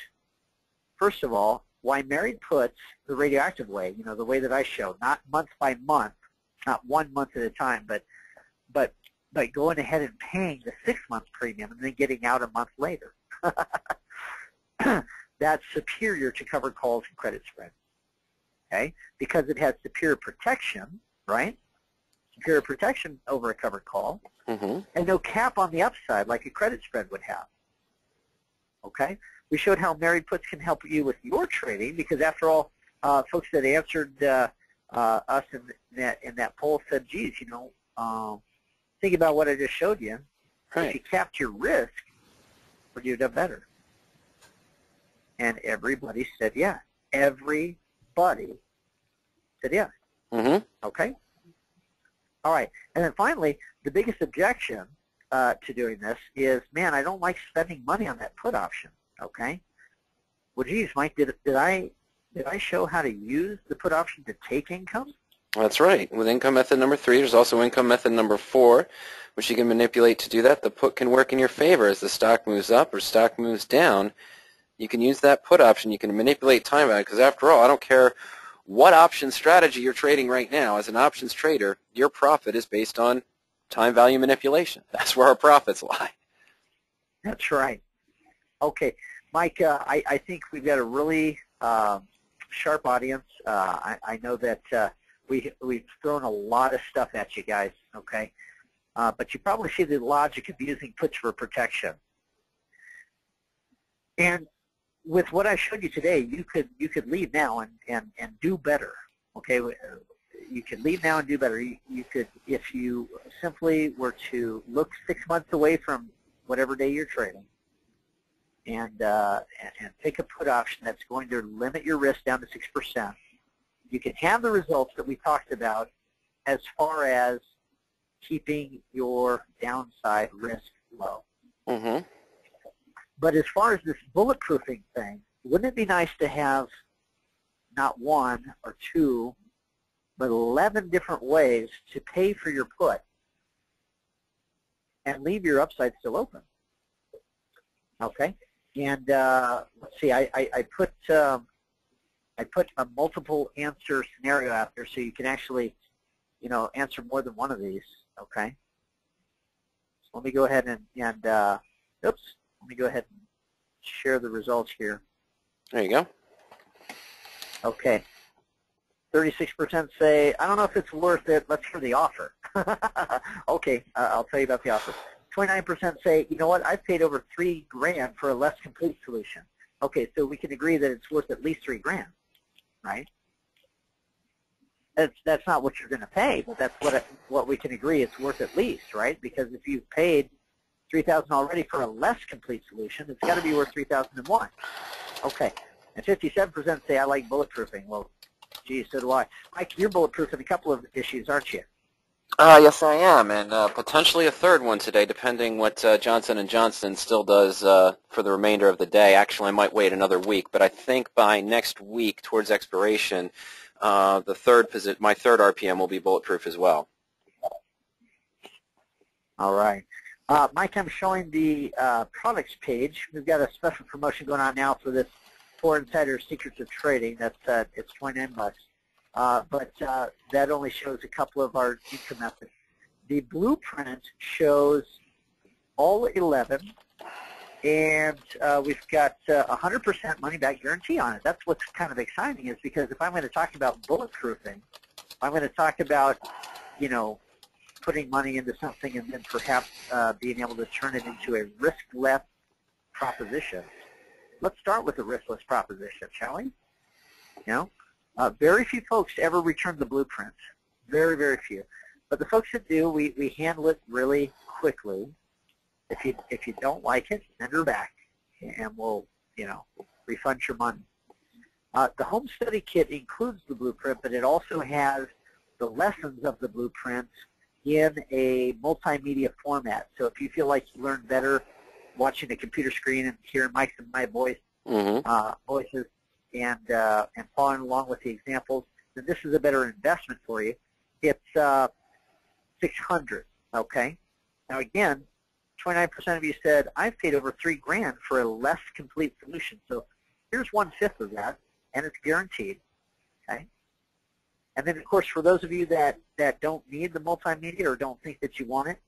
A: first of all, why Married puts the radioactive way, you know, the way that I showed, not month by month, not 1 month at a time, but by going ahead and paying the 6-month premium and then getting out a month later. That's superior to covered calls and credit spread, okay? Because it has superior protection, right? Superior protection over a covered call, and no cap on the upside like a credit spread would have, okay? We showed how Married puts can help you with your trading because, after all, folks that answered us in that poll said, geez, you know, think about what I just showed you. Right. If you capped your risk, would you have done better? And everybody said yes. Everybody said yes. Okay? All right. And then finally, the biggest objection to doing this is, man, I don't like spending money on that put option. Okay? Well, geez, Mike, did I show how to use the put option to take income?
B: That's right. With income method number 3, there's also income method number 4, which you can manipulate to do that. The put can work in your favor as the stock moves up or stock moves down. You can use that put option. You can manipulate time value because, after all, I don't care what option strategy you're trading right now. As an options trader, your profit is based on time value manipulation. That's where our profits lie.
A: That's right. Okay, Mike, I think we've got a really sharp audience. I know that we've thrown a lot of stuff at you guys, okay? But you probably see the logic of using puts for protection. And with what I showed you today, you could leave now and do better, okay? You could leave now and do better. You could, if you simply were to look 6 months away from whatever day you're trading, and pick a put option that's going to limit your risk down to 6%. You can have the results that we talked about as far as keeping your downside risk low.
B: Mm-hmm.
A: But as far as this bulletproofing thing, wouldn't it be nice to have not 1 or 2, but 11 different ways to pay for your put and leave your upside still open? Okay, and let's see. I put a multiple answer scenario out there, so you can actually, answer more than one of these. Okay. So let me go ahead and oops. Let me go ahead and share the results here.
B: There you go.
A: Okay. 36% say, I don't know if it's worth it. Let's hear the offer. Okay, I'll tell you about the offer. 29% say, you know what, I've paid over $3,000 for a less complete solution. Okay, so we can agree that it's worth at least $3,000, right? That's not what you're going to pay, but that's what we can agree it's worth at least, right? Because if you've paid $3,000 already for a less complete solution, it's got to be worth $3,001. Okay, and 57% say I like bulletproofing. Well, gee, so do I. Mike, you're bulletproofing a couple of issues, aren't you?
B: Yes, I am, and potentially a third one today, depending what Johnson & Johnson still does for the remainder of the day. Actually, I might wait another week, but I think by next week, towards expiration, my third RPM will be bulletproof as well.
A: All right. Mike, I'm showing the products page. We've got a special promotion going on now for this 4 Insider Secrets of Trading. That's it's $29. But that only shows a couple of our income methods. The blueprint shows all 11, and we've got 100% money-back guarantee on it. That's what's kind of exciting, is because if I'm going to talk about bulletproofing, I'm going to talk about, putting money into something and then perhaps being able to turn it into a risk-less proposition. Let's start with a riskless proposition, shall we? Very few folks ever return the blueprint. Very, very few. But the folks that do, we handle it really quickly. If you don't like it, send her back, and we'll refund your money. The home study kit includes the blueprint, but it also has the lessons of the blueprint in a multimedia format. So if you feel like you learn better watching the computer screen and hearing Mike's and my voices, and following along with the examples, then this is a better investment for you. It's $600. Okay. Now again, 29% of you said I've paid over $3,000 for a less complete solution. So here's 1/5 of that, and it's guaranteed. Okay. And then of course, for those of you that don't need the multimedia or don't think that you want it,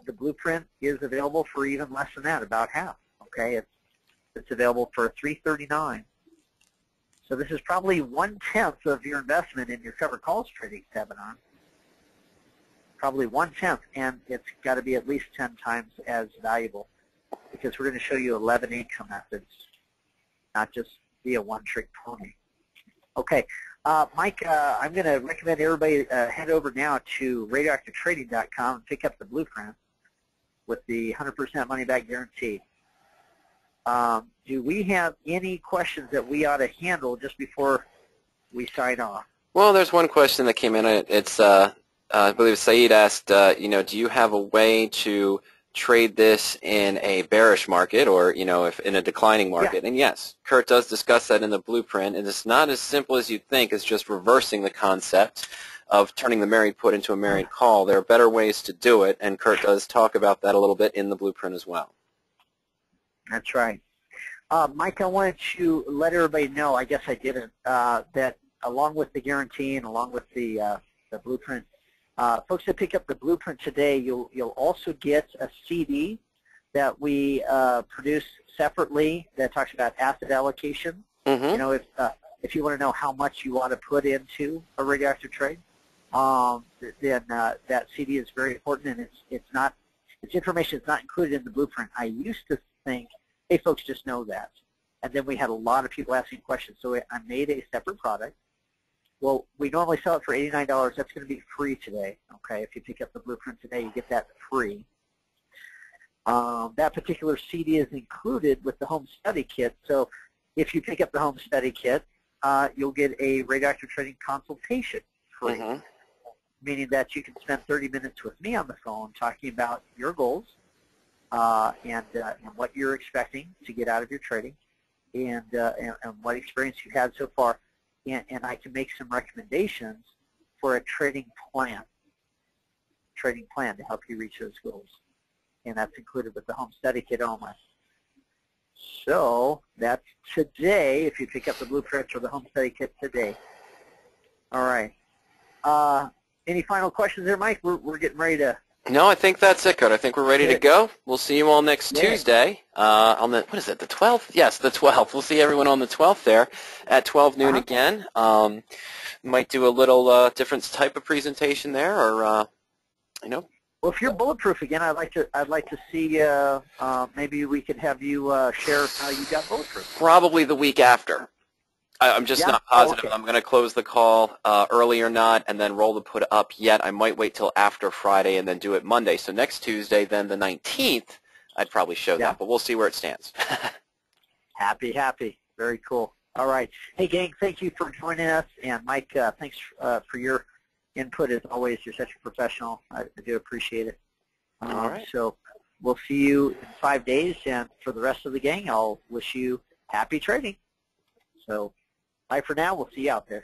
A: the blueprint is available for even less than that, about half. Okay. It's available for $339. So this is probably 1/10 of your investment in your covered calls trading seminar. Probably 1/10, and it's got to be at least 10 times as valuable, because we're going to show you 11 income methods, not just be a one-trick pony. Okay, Mike, I'm going to recommend everybody head over now to radioactivetrading.com and pick up the blueprint with the 100% money-back guarantee. Do we have any questions that we ought to handle just before we sign off?
B: Well, there's one question that came in. It's I believe Saeed asked, do you have a way to trade this in a bearish market or, if in a declining market.
A: Yeah.
B: And yes, Kurt does discuss that in the blueprint, and it's not as simple as you think. It's just reversing the concept of turning the married put into a married call. There are better ways to do it, and Kurt does talk about that a little bit in the blueprint as well.
A: That's right. Mike, I wanted to let everybody know, I guess I didn't, that along with the guarantee and along with the blueprint, folks that pick up the blueprint today, you'll also get a CD that we produce separately that talks about asset allocation.
B: Mm-hmm.
A: If you want to know how much you want to put into a radioactive trade, then that CD is very important, and it's information that's not included in the blueprint. I used to think, hey, folks, just know that. And then we had a lot of people asking questions, so I made a separate product. Well, we normally sell it for $89. That's going to be free today, okay? If you pick up the blueprint today, you get that free. That particular CD is included with the home study kit, so if you pick up the home study kit, you'll get a radioactive trading consultation free, meaning that you can spend 30 minutes with me on the phone talking about your goals and what you're expecting to get out of your trading and what experience you've had so far. And I can make some recommendations for a trading plan to help you reach those goals. And that's included with the home study kit only. So that's today, if you pick up the blueprint or the home study kit today. All right. Any final questions there, Mike? We're getting ready to...
B: No, I think that's it, Kurt. I think we're ready to go. We'll see you all next Tuesday on the, what is it, the 12th? Yes, the 12th. We'll see everyone on the 12th there at 12 noon again. Might do a little different type of presentation there, or,
A: Well, if you're bulletproof again, I'd like to see, maybe we could have you share how you got bulletproof.
B: Probably the week after. I'm just not positive. I'm going to close the call early or not and then roll the put up yet. I might wait till after Friday and then do it Monday. So next Tuesday, then the 19th, I'd probably show that, but we'll see where it stands.
A: Happy. Very cool. All right. Hey, gang, thank you for joining us. And, Mike, thanks for your input as always. You're such a professional. I do appreciate it.
B: All right.
A: So we'll see you in 5 days. And for the rest of the gang, I'll wish you happy trading. So bye for now. We'll see you out there.